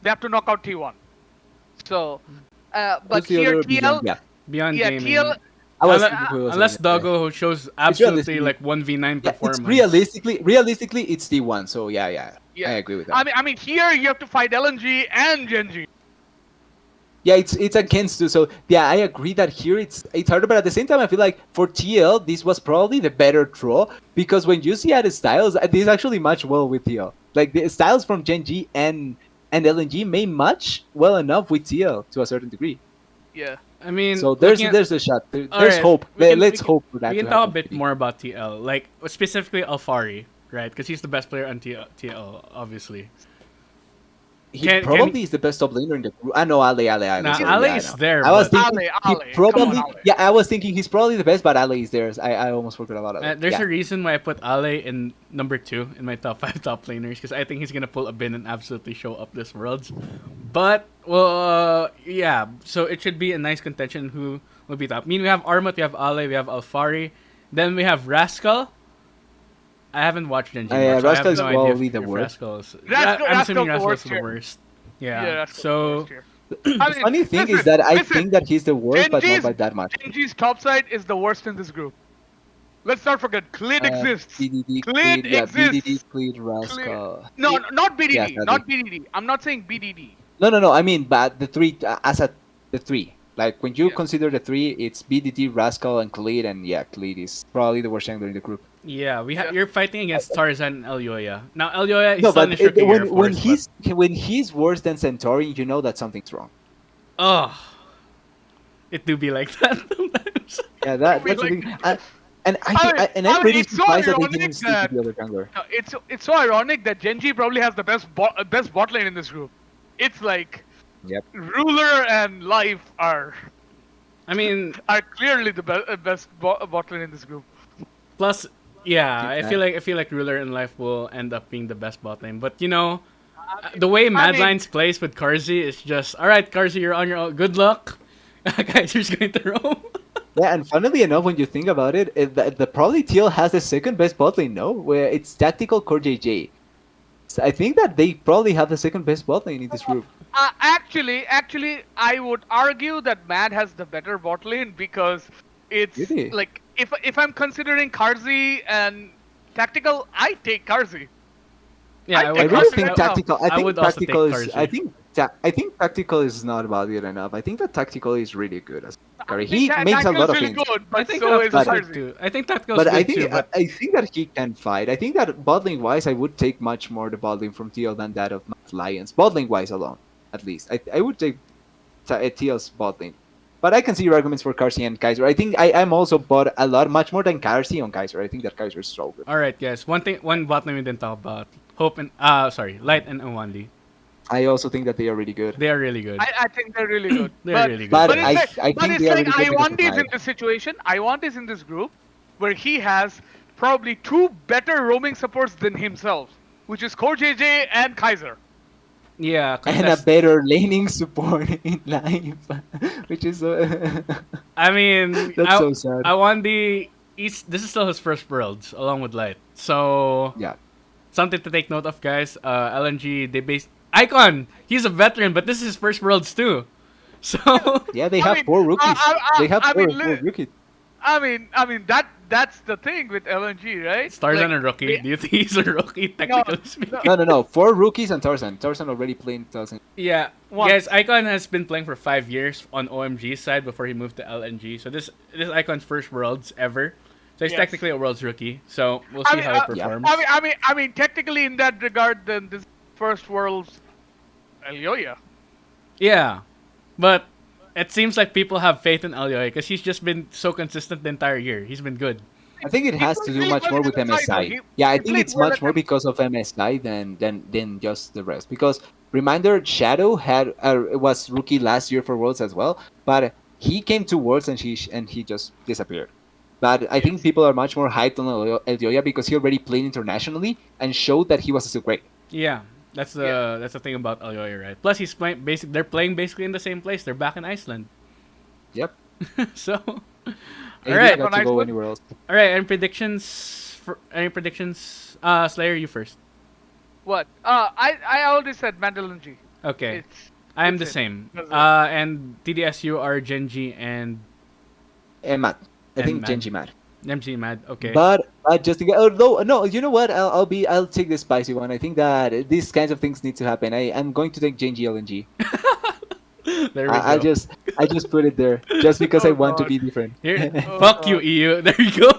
They have to knock out T1. So, but Who's the here other beyond? TL, Yeah, Beyond yeah, TL, gaming, I was unless, thinking who was unless gonna say. Doggo shows It's absolutely realistically, like 1v9 yeah, it's performance. realistically it's D1. So yeah, I yeah. agree with that. I mean here you have to fight LNG and Genji. Yeah, it's against you. So yeah, I agree that here it's harder, but at the same time, I feel like for TL this was probably the better draw, because when you see at the styles, this actually match well with TL. Like the styles from Genji and LNG may match well enough with TL to a certain degree. Yeah. I mean, So looking at there's a shot. all There's right, hope. we can Let's hope for we that can to talk a happen. bit more about TL, like specifically Alfari, right? Because he's the best player on TL, obviously. He Can probably is the best top laner in the group. I know Ale. Nah, Sorry, Ale yeah, I is know. there, I was but thinking he Ale, come on, probably. Ale. Yeah, I was thinking he's probably the best, but Ale is there. I almost forgot about Ale. there's Yeah. a reason why I put Ale in number 2 in my top 5 top laners, because I think he's gonna pull a bin and absolutely show up this worlds. But well, yeah. So it should be a nice contention who will be top. I mean, we have Armut, we have Ale, we have Alfari, then we have Rascal. I haven't watched Genji much, so I have Rascal is no idea probably if the worst. Rascal is. Rascal- I'm assuming Rascal's the Rascal is worst the here. worst. Yeah, Yeah. that's the So worst here. The funny thing is that I think that he's the worst, but not by that much. Genji's top side is the worst in this group. Let's not forget, Clid exists. BDD, Clid Cleed, yeah, BDD, exists. Cleed, Clid. Rascal. No, not Yeah, BDD. sadly. Not BDD. I'm not saying BDD. No. I mean, but the three the three. Like when you Yeah. consider the three, it's BDD, Rascal, and Cleed, and yeah, Cleed is probably the worst jungler in the group. yeah, Yeah. you're fighting against Tarzan and Elyoya. Now Elyoya he's No, still in but his rookie year, of when course. he's worse than Centauri, you know that something's wrong. Oh, it do be like that sometimes. Yeah, I mean, that's the like- thing. And I I'm mean, really it's so surprised that they ironic didn't stick with that- the other jungler. It's so ironic that Genji probably has the best bot lane in this group. It's like Yep. Ruler and Life are clearly the best bot lane in this group. Plus, yeah, Keep I feel like Ruler in Life will end up being the best bot lane. But the way I mean, Madlines plays with Carzy is just, all right, Carzy, you're on your own. Good luck. Kaiser's going to roam. Yeah, and funnily enough, when you think about it, the probably Teal has the second best bot lane, no? Where it's Tactical Core JJ. So I think that they probably have the second best bot lane in this group. actually, I would argue that Mad has the better bot lane because it's Really? like if I'm considering Carzy and Tactical, I take Carzy. Yeah, I I I would take really also, Carzy think right now. tactical. I I think would also tactical take is. Carzy. I think tactical is not valued enough. I think that tactical is really good as I carry. think He makes a Tactical lot is of really things, good, I but think so is Tactical's But- good Carzy. too. I think Tactical's but I good too, think but I think that he can fight. I think that bot lane wise, I would take much more the bot lane from Teal than that of Matt Lions. Bot lane wise alone, at least. I would take Teal's bot lane. But I can see your arguments for Carsey and Kaiser. I think I'm also bought a lot, much more than Carsey on Kaiser. I think that Kaiser is so good. all right, guys. One bot lane we didn't talk about. Hope and Light and Awandi. I also think that they are really good. They are really good. I think they're really good. They're really good. But But I it's like, think they are really good I because want of is in Mad. this situation. I want is in this group where he has probably two better roaming supports than himself, which is Core JJ and Kaiser. Yeah, 'cause And a that's- better laning support in life, which is I mean, that's so sad. Awandi, this is still his first worlds along with Light. So Yeah, something to take note of, guys. LNG, they base Icon. He's a veteran, but this is his first worlds too. So yeah, they I have mean, 4 rookies. They have I four, mean, four rookies. I mean that's the thing with LNG, right? Starzan Like, a rookie. they- Do you think he's a rookie, technically speaking? No, 4 rookies and Tarzan. Tarzan already played 2000. Yeah, Once. guys. Icon has been playing for 5 years on OMG's side before he moved to LNG. So this Icon's first worlds ever. So he's Yes. technically a worlds rookie. So we'll see how he performs. I mean, technically in that regard, then this first world's Elyoya. Yeah, but it seems like people have faith in Elyoy because he's just been so consistent the entire year. He's been good. I think it has to do He much played more well with at MSI, though. MSI. Yeah, I he think played it's well much at more because of MSI than just the rest. Because reminder, Shadow had was rookie last year for Worlds as well, but he came to Worlds and he just disappeared. But I think people are much more hyped on Elyoya because he already played internationally and showed that he was still great. Yeah, that's the thing about Elyoy, right? Plus he's playing They're playing basically in the same place. They're back in Iceland. Yep. So, And all he right, got to Nice go one. anywhere else. all right. Any predictions? Slayer, you first. What? I already said Mandalunji. Okay, It's I am the it's it. same. That's it. And TDSU are Genji and And Matt. I And think Matt. Genji Matt. MG Mad. Okay. But just to get, oh no, you know what? I'll take the spicy one. I think that these kinds of things need to happen. I'm going to take Genji LNG. There we I go. just put it there just because I Oh, want to God. be different. Here, Oh, fuck you, God. EU. There you go.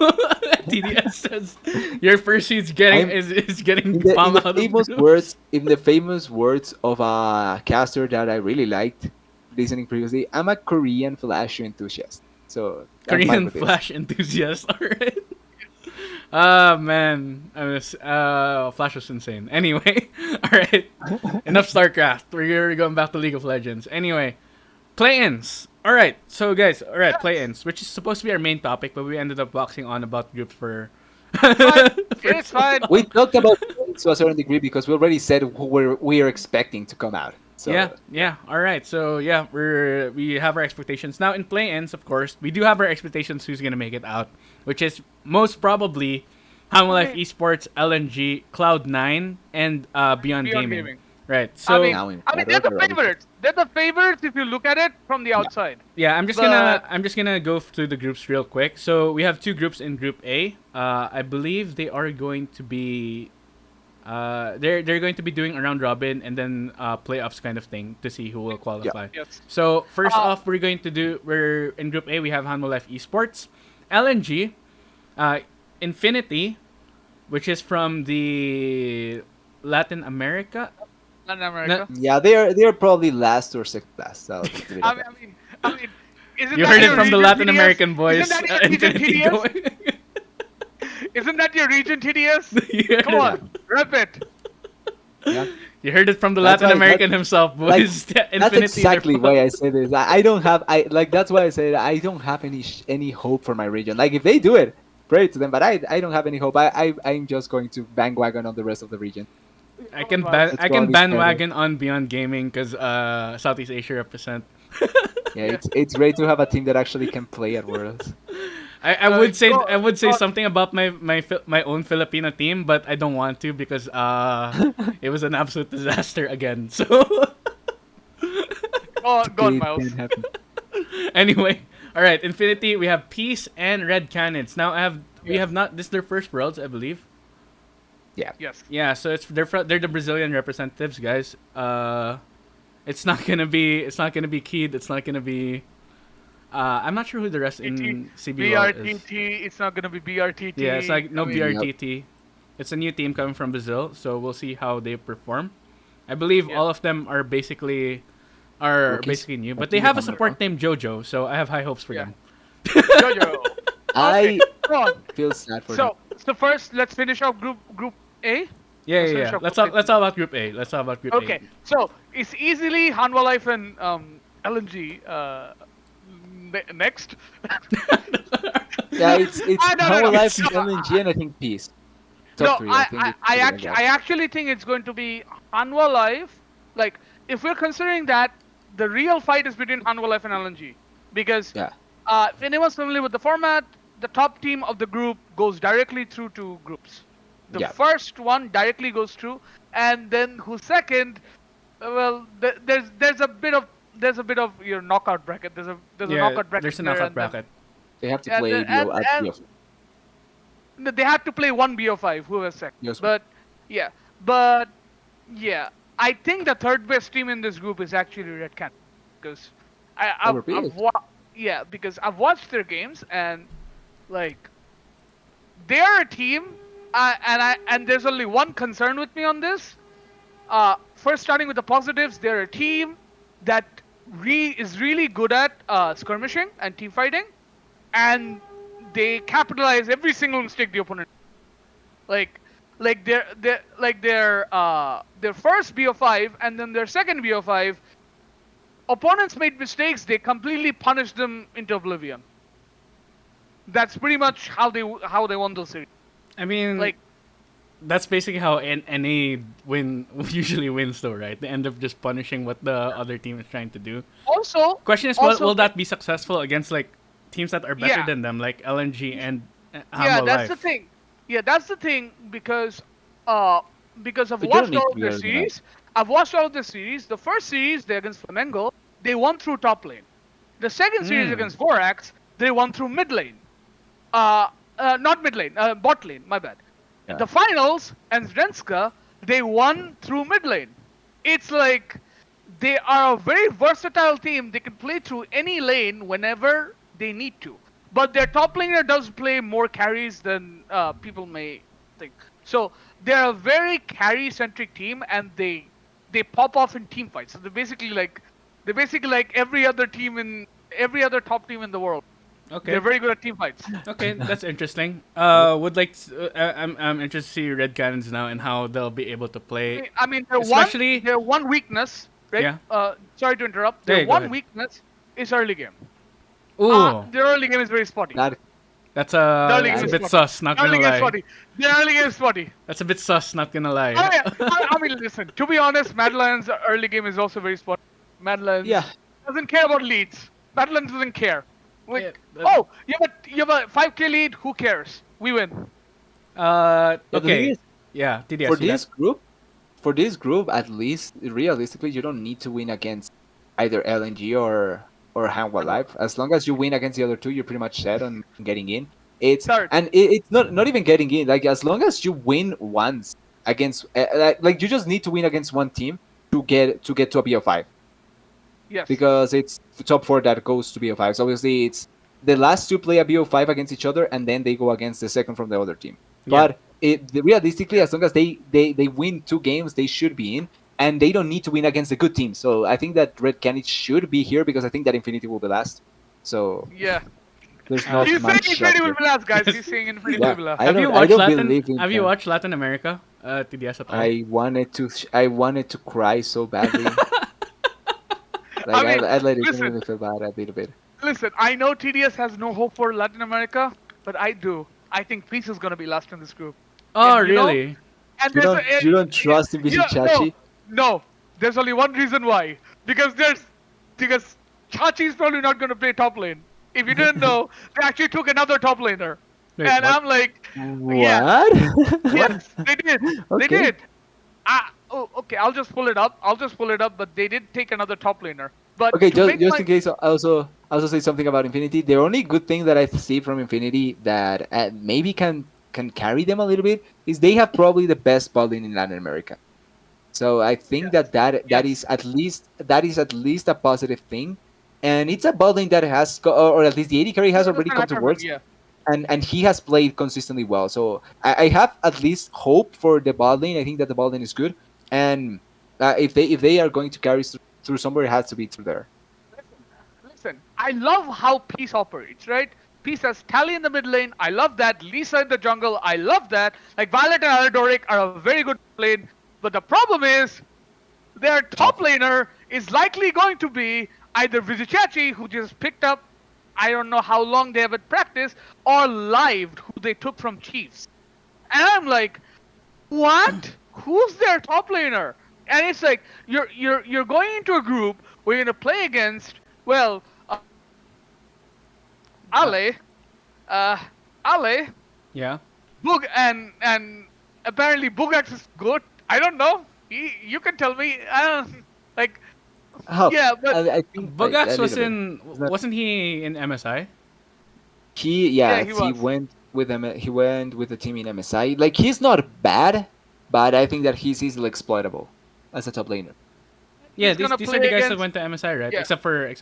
TDS says your first seat's getting I'm- is getting In the, palm out of famous groups. words, in the famous words of a caster that I really liked listening previously, I'm a Korean Flash enthusiast. So I'm fine Korean with this. Flash enthusiast. All right. Ah man, Flash was insane. Anyway, all right. Enough StarCraft. We're going back to League of Legends. Anyway, play-ins. All right. So guys, all right, play-ins, which is supposed to be our main topic, but we ended up boxing on about groups for. It's fine. We talked about it to a certain degree because we already said who we are expecting to come out. So Yeah. All right. So yeah, we have our expectations now in play-ins. Of course, we do have our expectations who's gonna make it out, which is most probably Life Esports, LNG, Cloud9, and Beyond Gaming. Right. So Now in I mean, better they're the order. favorites. They're the favorites if you look at it from the outside. yeah, I'm just But- gonna go through the groups real quick. So we have two groups in Group A. I believe they are going to be. They're going to be doing a round robin and then playoffs kind of thing to see who will qualify. Yes. So first Uh, off, we're in Group A. We have Life Esports, LNG, Infinity, which is from the Latin America. Latin America. Yeah, they're probably last or second last. So I'll just leave it at that. I mean, isn't You that heard it your from the region Latin TDS? American boys. Isn't that your region Infinity TDS? going. Isn't that your region TDS? You heard Come it. on, rep it. Yeah. You heard it from the That's Latin why- American himself, boys. That's Infinity, exactly they're why I say this. I don't have that's why I say I don't have any hope for my region. Like if they do it, pray to them. But I don't have any hope. I'm just going to bandwagon on the rest of the region. I Go on, can Miles. Let's I go on can these credits. bandwagon on Beyond Gaming because Southeast Asia represent. Yeah, Yeah. it's great to have a team that actually can play at Worlds. I would say Go something about my own Filipino team, but I don't want to because it was an absolute disaster again. So go on, It can Miles. happen. anyway, all right, Infinity. We have Peace and Red Cannons. Now we Yes. have not. This is their first Worlds, I believe. Yeah. Yes. Yeah, so they're the Brazilian representatives, guys. It's not gonna be Keed. It's not gonna be. I'm not sure who the rest TT, in CBLOL is. BRTT. It's not gonna be Yeah, it's BRTT. like I no mean, Yep. BRTT. It's a new team coming from Brazil, so we'll see how they perform. I believe yeah. all of them are Rookies. basically new, I but they think if have a I'm not wrong. support named JoJo, so I have high hopes for Yeah. them. Jojo. Okay. I Go on. feel sad for them. So first, let's finish off group A. Yeah, Let's yeah, finish yeah. off Let's Group talk. Let's talk about Group A. Let's talk about Group Okay. A. So it's easily Hanwha Life and LNG next. Yeah, it's No, how no, no. alive No, LNG and I think Peace. no, Top three. I think it's pretty like that. I actually think it's going to be Hanwha Life. Like, if we're considering that, the real fight is between Hanwha Life and LNG. Because Yeah. if anyone's familiar with the format, the top team of the group goes directly through to groups. The Yeah. first one directly goes through, and then who's second? Well, there's a bit of your knockout bracket. There's a Yeah, knockout bracket there's a there, knockout and then bracket. They have to and play then, BO at BO. they have to play one BO5, whoever's second. Yes. Yeah, but yeah, I think the third best team in this group is actually Red Can, because Over Peace. because I've watched their games, and like they're a team, and there's only one concern with me on this. First, starting with the positives, they're a team that is really good at skirmishing and team fighting, and they capitalize every single mistake the opponent. Like, their first BO5 and then their second BO5, opponents made mistakes. They completely punished them into oblivion. That's pretty much how they won those series. I mean, Like, that's basically how NA usually wins, though, right? They end up just punishing what the other team is trying to do. also, Question is, will that be successful against like teams that are better Yeah. than them, like LNG and yeah, Hanwha that's Life? the thing. Yeah, that's the thing because I've But you don't watched need all to of be the better than that. series. I've watched all of the series. The first series they against Flamengo, they won through top lane. The second series Mm. against Vorax, they won through mid lane. Not mid lane, bot lane. My bad. Yeah. The finals and Zrenska, they won through mid lane. It's like they are a very versatile team. They can play through any lane whenever they need to. But their top laner does play more carries than people may think. So they're a very carry-centric team, and they pop off in team fights. So they're basically like every other top team in the world. Okay. They're very good at team fights. Okay, that's interesting. I'm interested to see Red Cannons now and how they'll be able to play. I mean, Especially- their one weakness, right? Yeah. Sorry to interrupt. Yeah, Their go one ahead. weakness is early game. Ooh, Their early game is very spotty. that's Early a game is bit spotty. sus. Not Early gonna game is lie. spotty. Their early game is spotty. That's a bit sus. Not gonna lie. Oh, yeah. I mean, listen. To be honest, Madeline's early game is also very spotty. Madeline Yeah. doesn't care about leads. Madeline doesn't care. Like, Yeah, that- you have a 5k lead. Who cares? We win. But the thing Okay. is, Yeah. TDS. for this group, at least realistically, you don't need to win against either LNG or Hanwha Life. As long as you win against the other two, you're pretty much set on getting in. It's Third. and it's not even getting in. Like as long as you win once against like you just need to win against one team to get to a BO5 Yes. because it's the top four that goes to BO5. So obviously it's the last two play a BO5 against each other and then they go against the second from the other team. Yeah. But realistically, as long as they win two games, they should be in, and they don't need to win against a good team. So I think that Red Canids should be here because I think that Infinity will be last. So Yeah. there's not He's saying much. Infinity up will there. be last, guys. He's saying Infinity Yeah, will be last. I Have you don't- watched don't Latin? believe in Have you that. watched Latin America? TDS at all? I wanted to cry so badly. Like I mean, I let it listen. really feel bad a little bit. Listen, I know TDS has no hope for Latin America, but I do. I think Peace is gonna be last in this group. Oh, And you know- really? and You there's a, don't trust in yeah, no, Chachi? no. There's only one reason why. Because because Chachi's probably not going to play top lane. If you didn't know, they actually took another top laner, Wait, and what? I'm like, yeah, What? What? yes, they did, they Okay. did. Oh, okay. I'll just pull it up. But they did take another top laner. But Okay, to make just my in case, I also say something about Infinity. The only good thing that I see from Infinity that maybe can carry them a little bit is they have probably the best bowling in Latin America. So I think yes, that yes, is at least a positive thing, and it's a bowling that or at least the AD carry has You're already an come to Ackerman, words, yeah. and he has played consistently well. So I have at least hope for the bowling. I think that the bowling is good, and if they are going to carry through somewhere, it has to be through there. Listen, listen. I love how Peace operates, right? Peace has Tally in the mid lane. I love that. Lisa in the jungle. I love that. Like Violet and Aladoric are a very good lane. But the problem is their top Top. laner is likely going to be either Vizichachi, who just picked up, I don't know how long they have at practice, or Lived, who they took from Chiefs. And I'm like, what? Who's their top laner? And it's like you're going into a group where you're gonna play against well, Uh, Ale, uh, Ale, yeah. Boog, and apparently Boogax is good. I don't know. You can tell me. I don't like. Half. Yeah, but I think a Bugax was little bit. in. It's not, Wasn't he in MSI? yeah, yeah, he he was. went with them. He went with the team in MSI. Like he's not bad, but I think that he's easily exploitable as a top laner. Yeah, He's these gonna these are play the guys that against. went to MSI, right? Yeah, Except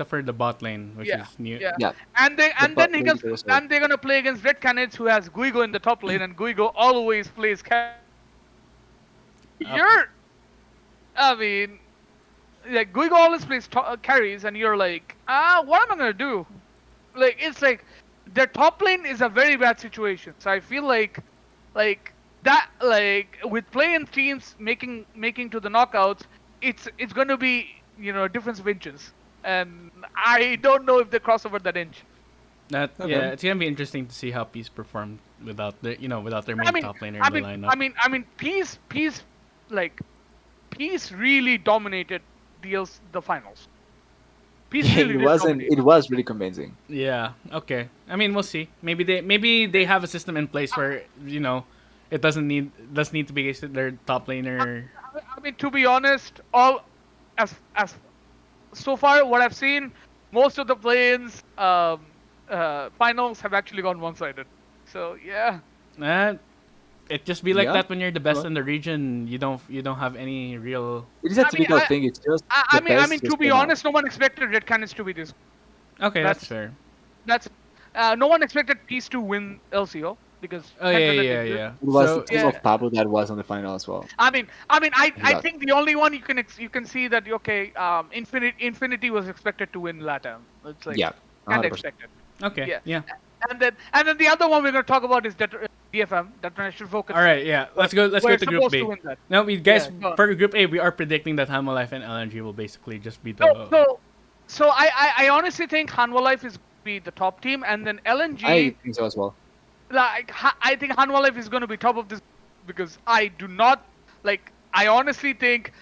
for the bot lane, which yeah, is new. yeah. Yeah, And then he goes. was well. And they're gonna play against Red Canids, who has Guigo in the top lane, and Guigo always plays. Up. You're. I mean, like Guigo always plays carries, and you're like, what am I gonna do? Like it's like their top lane is a very bad situation. So I feel like that like with play-in teams making to the knockouts, it's gonna be a difference of inches, and I don't know if they cross over that inch. That Okay. yeah, it's gonna be interesting to see how Peace performed without their I main mean, top laner I in the mean, lineup. Peace, like Peace really dominated the finals. Peace Yeah, really did dominate. it was really convincing. Yeah. Okay. I mean, we'll see. Maybe they have a system in place where it doesn't need to be their top laner. I mean, to be honest, all as so far what I've seen, most of the play-ins finals have actually gone one-sided. So yeah, Uh, it just be like Yeah. that when you're the best in the region. You don't have any real. It is a I mean, typical thing. It's just the I best mean, to just be came out. honest, no one expected Red Canids to be this. Okay, that's That's fair. that's no one expected Peace to win LCO because Oh yeah, Tencent yeah, exists. yeah. It was the So team Yeah, of Pablo that was on the final as well. I That. think the only one you can see that okay, Infinity was expected to win LATAM. It's like Yeah, kind of 100%. expected. okay, Yeah, yeah. and then the other one we're gonna talk about is DFM, Detonation Focus. All right, yeah. Let's go. Let's go We're to Group supposed to B. win that. Now, we guys Yeah, go on. for Group A, we are predicting that Hanwha Life and LNG will basically just be So, the. so, so I honestly think Hanwha Life is going to be the top team, and then I LNG, think so as well. I think Hanwha Life is going to be top of this because I do not like. I honestly think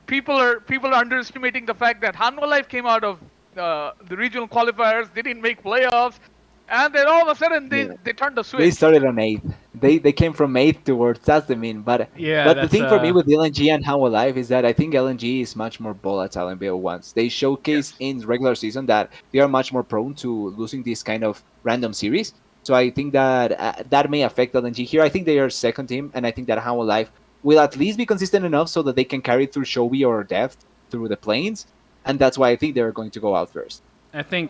people are underestimating the fact that Hanwha Life came out of the regional qualifiers, they didn't make playoffs, and then all of a sudden Yeah. they turned the They switch. started on eighth. They came from eighth towards that's the mean. Yeah, But the that's thing for me with LNG and How Alive is that I think LNG is much more volatile in BO1s. They showcase Yes. in regular season that they are much more prone to losing this kind of random series. So I think that that may affect LNG here. I think they are second team, and I think that How Alive will at least be consistent enough so that they can carry through Shobi or Deft through the planes, and that's why I think they're going to go out first. I think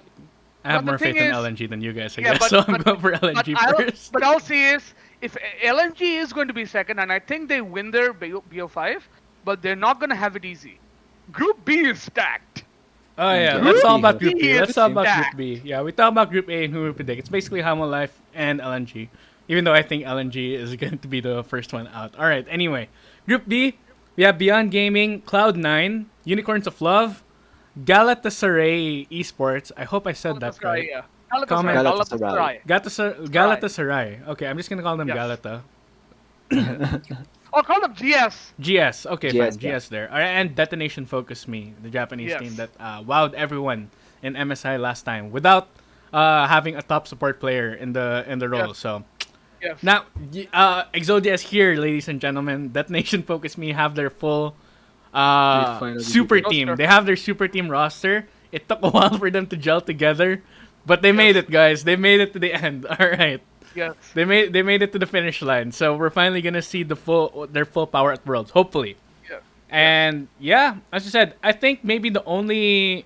I have But the more thing faith in is, LNG than you guys, I yeah, guess. So I'm going for LNG first. but I'll see is if LNG is going to be second, and I think they win their BO5, but they're not going to have it easy. Group B is stacked. Oh yeah, Yeah, let's Group talk B about has Group B. is Let's talk team. about Group stacked. B. Yeah, we talk about Group A and who we predict. It's basically Hanwha Life and LNG. Even though I think LNG is going to be the first one out. All right. Anyway, Group B, we have Beyond Gaming, Cloud9, Unicorns of Love, Galatasaray Esports. I hope I said that right. Galatasaray, yeah. Comment. Galatasaray. Galatasaray. Galatasaray. Okay, I'm just gonna call them Yes. Galata. Or call them GS. GS. Okay, fine. GS, yeah. GS there. And Detonation Focus Me, the Japanese team Yes. that wowed everyone in MSI last time without having a top support player in the role. Yes. So Yes. now, Exodia is here, ladies and gentlemen. Detonation Focus Me have their full They finally did super it. team. Roster. They have their super team roster. It took a while for them to gel together, but they made Yes. it, guys. They made it to the end. All right. Yes. They made it to the finish line. So we're finally gonna see their full power at Worlds, hopefully. Yes. And yeah, as I said, I think maybe the only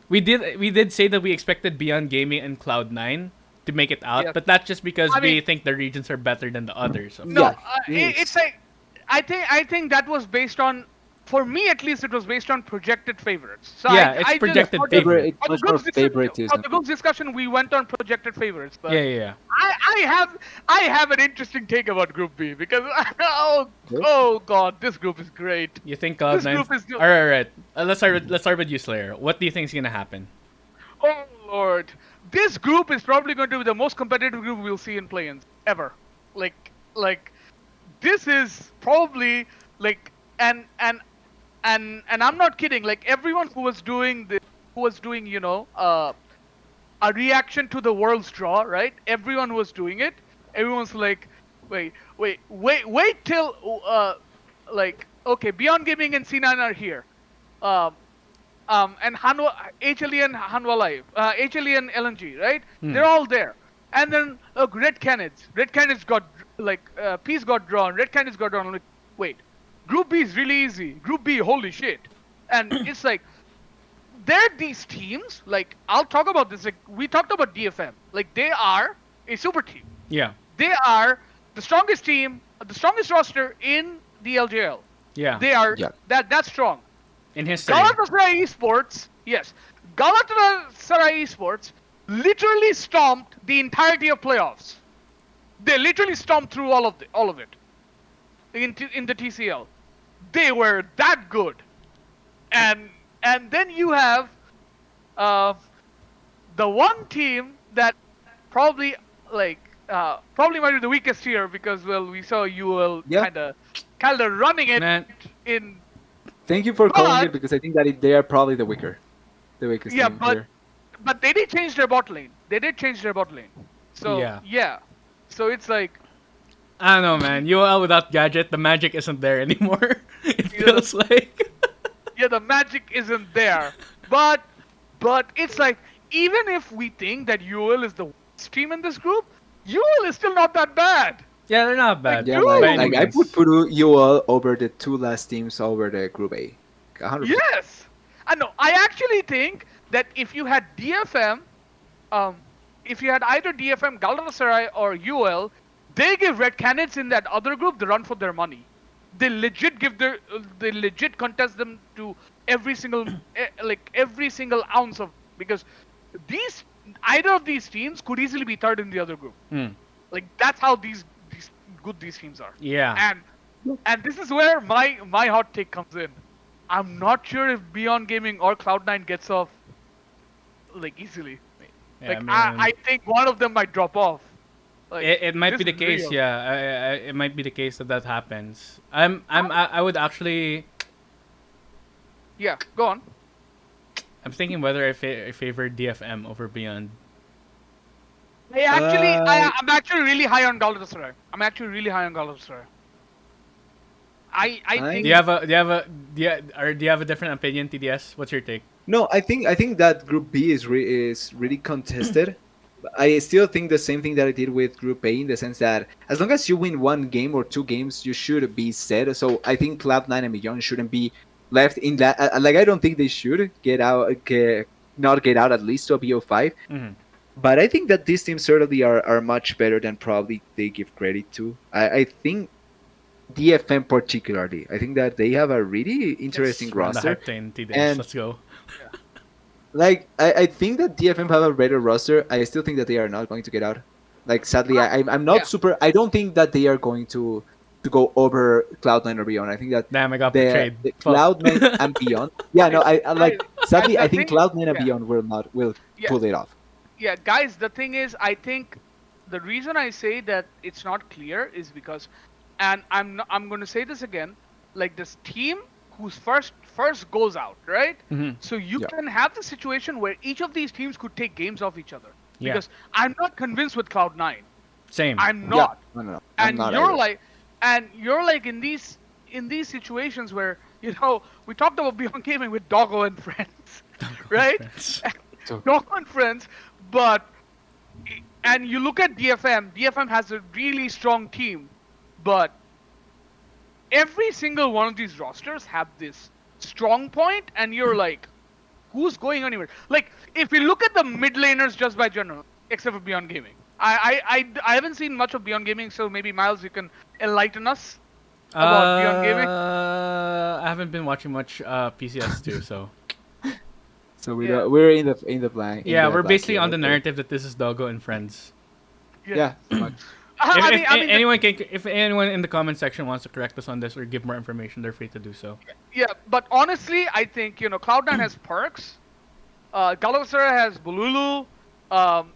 we did say that we expected Beyond Gaming and Cloud9 to make it out, Yes. but that's just because I we mean- think the regions are better than the others. Of No, Yeah, it's like I think that was based on, for me at least, it was based on projected favorites. So Yeah, I it's just- projected for the- favorite. It's for the much more group's discussion- favoritism. For the group's discussion, we went on projected favorites. But Yeah. I have an interesting take about Group B because oh god, this group is great. You think This Cloud9? group is All right. Let's start with you, Slayer. What do you think is gonna happen? Oh lord, this group is probably going to be the most competitive group we'll see in play-ins ever. Like this is probably like and I'm not kidding. Like everyone who was doing a reaction to the world's draw, right? Everyone was doing it. Everyone's like, wait till like okay, Beyond Gaming and C9 are here. Um, and Hanwa, HLE and Hanwa Live, HLE and LNG, right? They're all there. And then Red Canids got Peace got drawn. Red Canids got drawn. I'm like, wait, Group B is really easy. Group B, holy shit. And it's like, there are these teams. Like I'll talk about this. Like we talked about DFM. Like they are a super team. Yeah. They are the strongest team, the strongest roster in the LJL. Yeah. They are Yeah. that's strong. In history. Galatasaray Esports, yes. Galatasaray Esports literally stomped the entirety of playoffs. They literally stomped through all of it in the TCL. They were that good, and then you have the one team that probably probably might be the weakest here because we saw UL Yeah. kind of running it Man. in. Thank you for calling But- it because I think that they are probably the weakest Yeah, team but here. but they did change their bot lane. So Yeah. So it's like I don't know, man. UL without Gadget, the magic isn't there anymore. It Yeah. feels like. yeah, the magic isn't there. But it's like even if we think that UL is the worst team in this group, UL is still not that bad. Yeah, they're not bad. Yeah, Dude! by like, any like I means. would put UL over the two last teams over the Group A. 100%. Yes. I know. I actually think that if you had DFM, if you had either DFM, Galatasaray, or UL, they give Red Canids in that other group the run for their money. They legit contest them to every single ounce of, because either of these teams could easily be third in the other group. Like that's how these good these teams are. Yeah. And this is where my hot take comes in. I'm not sure if Beyond Gaming or Cloud9 gets off like easily. Yeah, Like man. I think one of them might drop off. Like, It might this be the is case, real. yeah. It might be the case that happens. I would actually. Yeah, go on. I'm thinking whether I favor DFM over Beyond. I'm actually really high on Galatasaray. I think Do you have a different opinion, TDS? What's your take? No, I think that Group B is really contested. I still think the same thing that I did with Group A in the sense that as long as you win one game or two games, you should be set. So I think Cloud9 and Beyond shouldn't be left in that. Like I don't think they should not get out at least to a BO5. Mhm. But I think that these teams certainly are much better than probably they give credit to. I think DFM particularly. I think that they have a really interesting Let's run the roster. hype train, TDS. And- Let's go. Like I think that DFM have a better roster. I still think that they are not going to get out. Like sadly, I'm not Yeah. super. I don't think that they are going to go over Cloud9 or Beyond. I think that Damn, I got the betrayed. Fuck. Cloud9 and Beyond. Yeah, no, I like sadly. the I think thing- Cloud9 and yeah. Beyond will Yeah. pull it off. Yeah, guys, the thing is, I think the reason I say that it's not clear is because, and I'm going to say this again, like this team who's first goes out, right? Mhm. So you Yeah. can have the situation where each of these teams could take games off each other. Yeah. Because I'm not convinced with Cloud9. Same. I'm Yeah. not. No. I'm And not you're either. like and you're like in these situations where, we talked about Beyond Gaming with Doggo and friends, right? Friends. So Doggo and friends, but and you look at DFM has a really strong team, but every single one of these rosters have this strong point, and you're like, who's going anywhere? Like, if we look at the mid laners just by general, except for Beyond Gaming, I haven't seen much of Beyond Gaming, so maybe Miles, you can enlighten us about Beyond Gaming. I haven't been watching much PCS too, so so Yeah. we're in the blank in yeah, the we're black basically here. on the Okay. narrative that this is Doggo and friends. Yes. Yeah. Pretty much. If anyone in the comment section wants to correct us on this or give more information, they're free to do so. Yeah, but honestly, I think Cloud9 has perks. Galatasaray has Bululu. Um,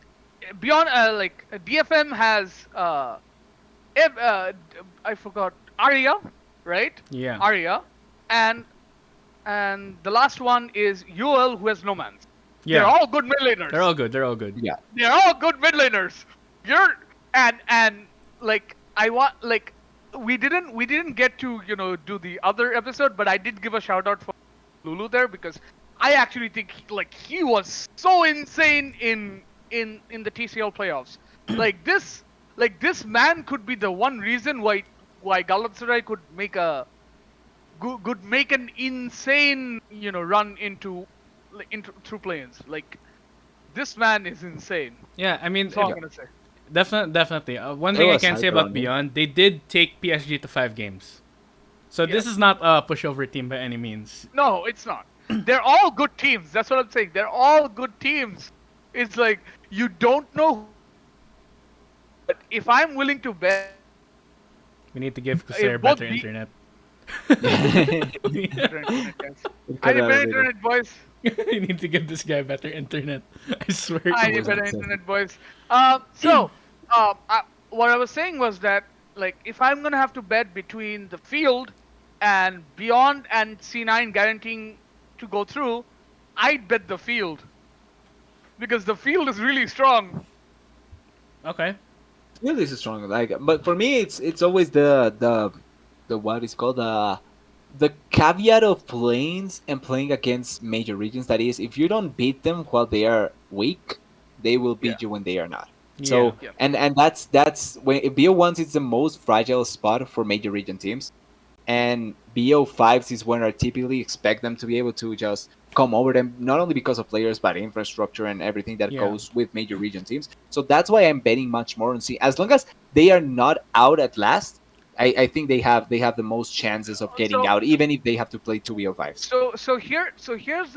Beyond DFM has I forgot Arya, right? Yeah. Arya, and the last one is UL, who has Nomads. They're Yeah. all good mid laners. They're all good. They're all good. Yeah. They're all good mid laners. You're and like I want like we didn't get to do the other episode, but I did give a shout out for Lulu there because I actually think he was so insane in the TCL playoffs. This man could be the one reason why Galatasaray could make an insane run into through play-ins. Like, this man is insane. Yeah, I mean, That's all I'm gonna say. definitely. One There thing I was can say hype about around him. Beyond, they did take PSG to 5 games. So this Yes. is not a pushover team by any means. No, it's not. They're all good teams. That's what I'm saying. They're all good teams. It's like you don't know. But if I'm willing to bet, We need to give Kusair both better the- internet. better internet, guys. I need better internet, boys. You need to give this guy better internet. I swear I to need God. better internet, boys. What I was saying was that, like, if I'm gonna have to bet between the field and Beyond and C9 guaranteeing to go through, I'd bet the field because the field is really strong. Okay. Field is strong. Like, but for me, it's always the what is called the caveat of planes and playing against major regions. That is, if you don't beat them while they are weak, they will beat Yeah. you when they are not. Yeah. So Yeah. and that's when BO1s is the most fragile spot for major region teams, and BO5s is when I typically expect them to be able to just come over them, not only because of players but infrastructure and everything that Yeah. goes with major region teams. So that's why I'm betting much more on C. As long as they are not out at last, I think they have the most chances of getting So- out, even if they have to play 2BO5s. Here's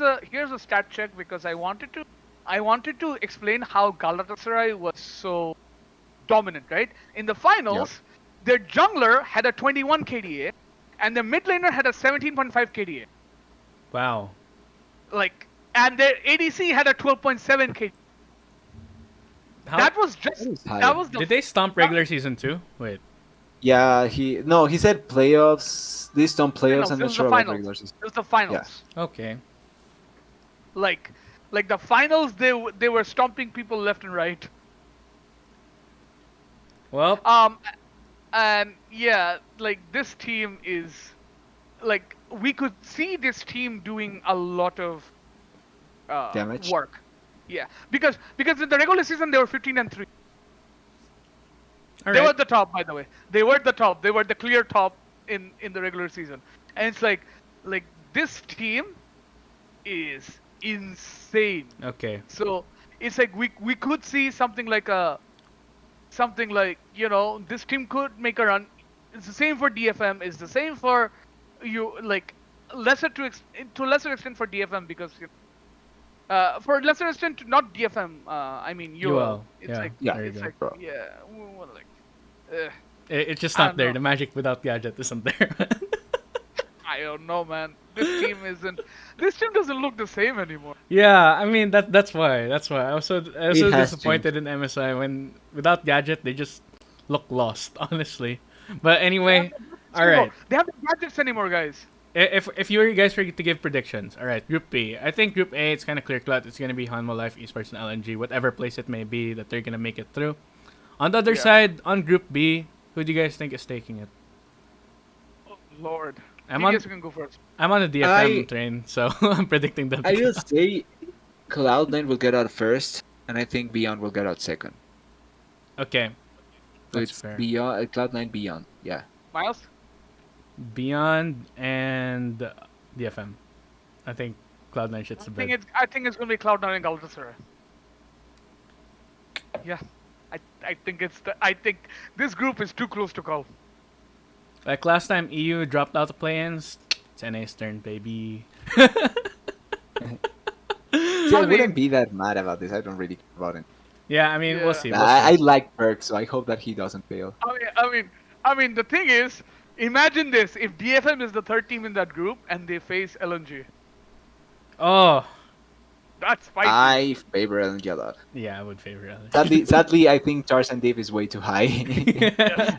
the stat check because I wanted to explain how Galatasaray was so dominant, right? In the finals, their jungler had a 21 KDA, and the mid laner had a 17.5 KDA. Wow. Like, and their ADC had a 12.7 KDA. How, That was just That is high. that was the did they stomp regular season 2? Wait. Yeah, he said playoffs. This on playoffs. finals. I'm It not was sure the about finals. regular season. It was the finals. Okay. Like the finals, they were stomping people left and right. Well, And yeah, like this team is like we could see this team doing a lot of Damage? work. Yeah, because in the regular season they were 15-3. all They were right. at the top, by the way. They were at the top. They were the clear top in the regular season. And it's like this team is insane. Okay. So it's like we could see something like this team could make a run. It's the same for DFM. It's the same for you, like to a lesser extent for DFM because for a lesser extent to not DFM. I mean UL. UL, It's yeah, like Yeah. there you it's go. like yeah, well, like. It's just I not don't there. know. The magic without Gadget isn't there. I don't know, man. This team isn't. This team doesn't look the same anymore. Yeah, I mean that's why. That's why I was so It has disappointed in MSI when without Gadget they just look lost. Honestly, But They have anyway, no gadgets all anymore. right. They have no gadgets anymore, guys. If you were guys were to give predictions, all right, Group B. I think Group A it's kind of clear cut. It's gonna be Hanwha Life Esports and LNG, whatever place it may be that they're gonna make it through. On the other Yeah. side, on Group B, who do you guys think is taking it? Oh, Lord. I'm TDS, on you can go first. I'm on the DFM I train, so I'm predicting them. I will say Cloud9 will get out first, and I think Beyond will get out second. Okay, So that's it's fair. Beyond Cloud9 Beyond. Yeah. Miles? Beyond and DFM. I think Cloud9 shits the bed. I think it's gonna be Cloud9 and Galatasaray. Yeah. I think this group is too close to call. Like last time EU dropped out the play-ins, it's NA's turn, baby. See, I I wouldn't mean, be that mad about this. I don't really care about it. Yeah, I mean, we'll yeah. see. Nah, We'll I see. like Perk, so I hope that he doesn't fail. I mean, the thing is, imagine this: if DFM is the third team in that group and they face LNG, Oh, that's spicy. I favor LNG a lot. yeah, I would favor LNG. Sadly, I think Tarzan Dave is way too high.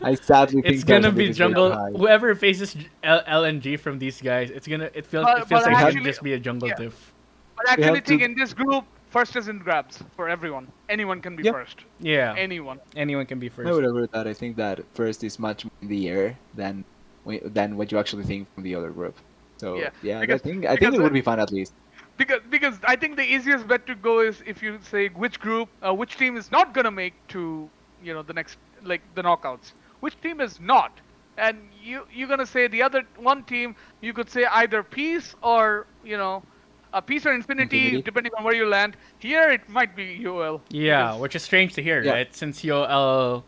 I sadly It's think gonna Tarzan be Dave is way too jungle. high. Whoever faces LNG from these guys, it feels But like it actually, should just be a jungle yeah. diff. But I We actually have think to- in this group, first is in grabs for everyone. Anyone can be Yep. first. Yeah, Anyone. anyone can be first. I would agree with that. I think that first is much more in the air than what you actually think from the other group. So Yeah, yeah, because- I think because, it would be fun at least. Because I think the easiest bet to go is if you say which group, which team is not gonna make to the next the knockouts. Which team is not, and you're gonna say the other one team. You could say either Peace or Peace or Infinity, depending on where you land. Here it might be UL. Yeah, because- which is strange to hear, Yeah. right? Since UOL,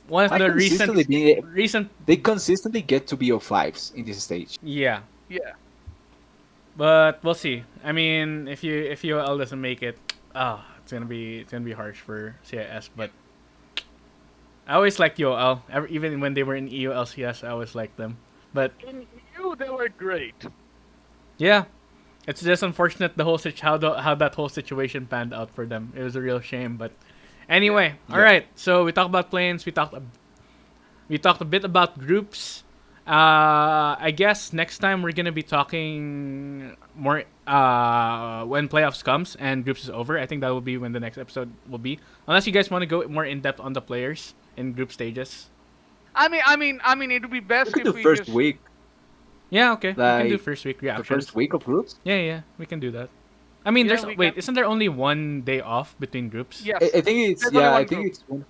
one of I the consistently be- recent, They consistently get to BO5s in this stage. yeah. yeah. But we'll see. I mean, if UOL doesn't make it, it's gonna be harsh for CIS. But I always liked UOL. Even when they were in EULCS, I always liked them. But In EU they were great. yeah, it's just unfortunate how that whole situation panned out for them. It was a real shame. But anyway, Yeah. all right. So we talked about planes. We talked a bit about groups. I guess next time we're gonna be talking more when playoffs comes and groups is over. I think that will be when the next episode will be. Unless you guys want to go more in depth on the players in group stages. I mean, it would be We best could if do we first just. week, Yeah, okay. We can do Like, first week the reactions. first week of groups. Yeah, we can do that. I mean, Yeah, there's we wait, can. isn't there only one day off between groups? Yes. I think it's There's only yeah. one I think group. it's one.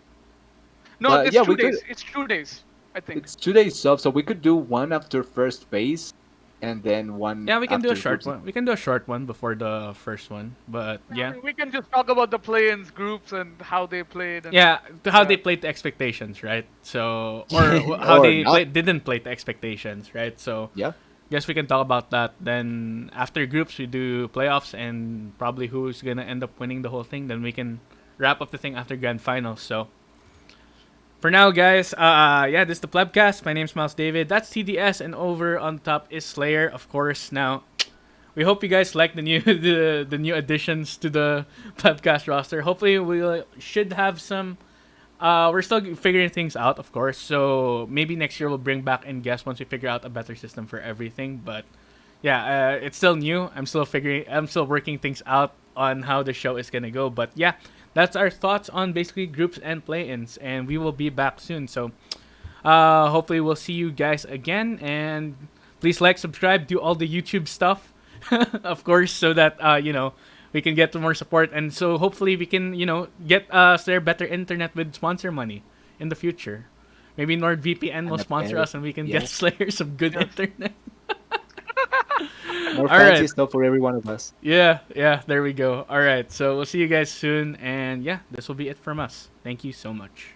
No, but it's yeah, 2 we could- days. It's 2 days. I think. It's 2 days off, so we could do one after first phase, and then one. Yeah, we can do a after short groups. one. We can do a short one before the first one. But I yeah. mean, we can just talk about the play-ins groups and how they played. And, Yeah, how Yeah. they played the expectations, right? So, or how Or they not. didn't play the expectations, right? So, Yeah. guess we can talk about that. Then after groups, we do playoffs and probably who's gonna end up winning the whole thing. Then we can wrap up the thing after grand finals. So, for now, guys, yeah, this is the Plebcast. My name's Miles David. That's TDS, and over on top is Slayer, of course. Now, we hope you guys like the new the new additions to the Plebcast roster. Hopefully, we should have some. We're still figuring things out, of course. So maybe next year we'll bring back in guests once we figure out a better system for everything. But yeah, it's still new. I'm still working things out on how the show is gonna go. But yeah, that's our thoughts on basically groups and play-ins, and we will be back soon. So hopefully we'll see you guys again, and please like, subscribe, do all the YouTube stuff, of course, so that we can get more support, and so hopefully we can get Slayer better internet with sponsor money in the future. Maybe NordVPN will And a sponsor better- us, and we can yeah. get Slayer some good Yes. internet. More All fancy right. stuff for every one of us. Yeah, there we go. All right, so we'll see you guys soon, and yeah, this will be it from us. Thank you so much.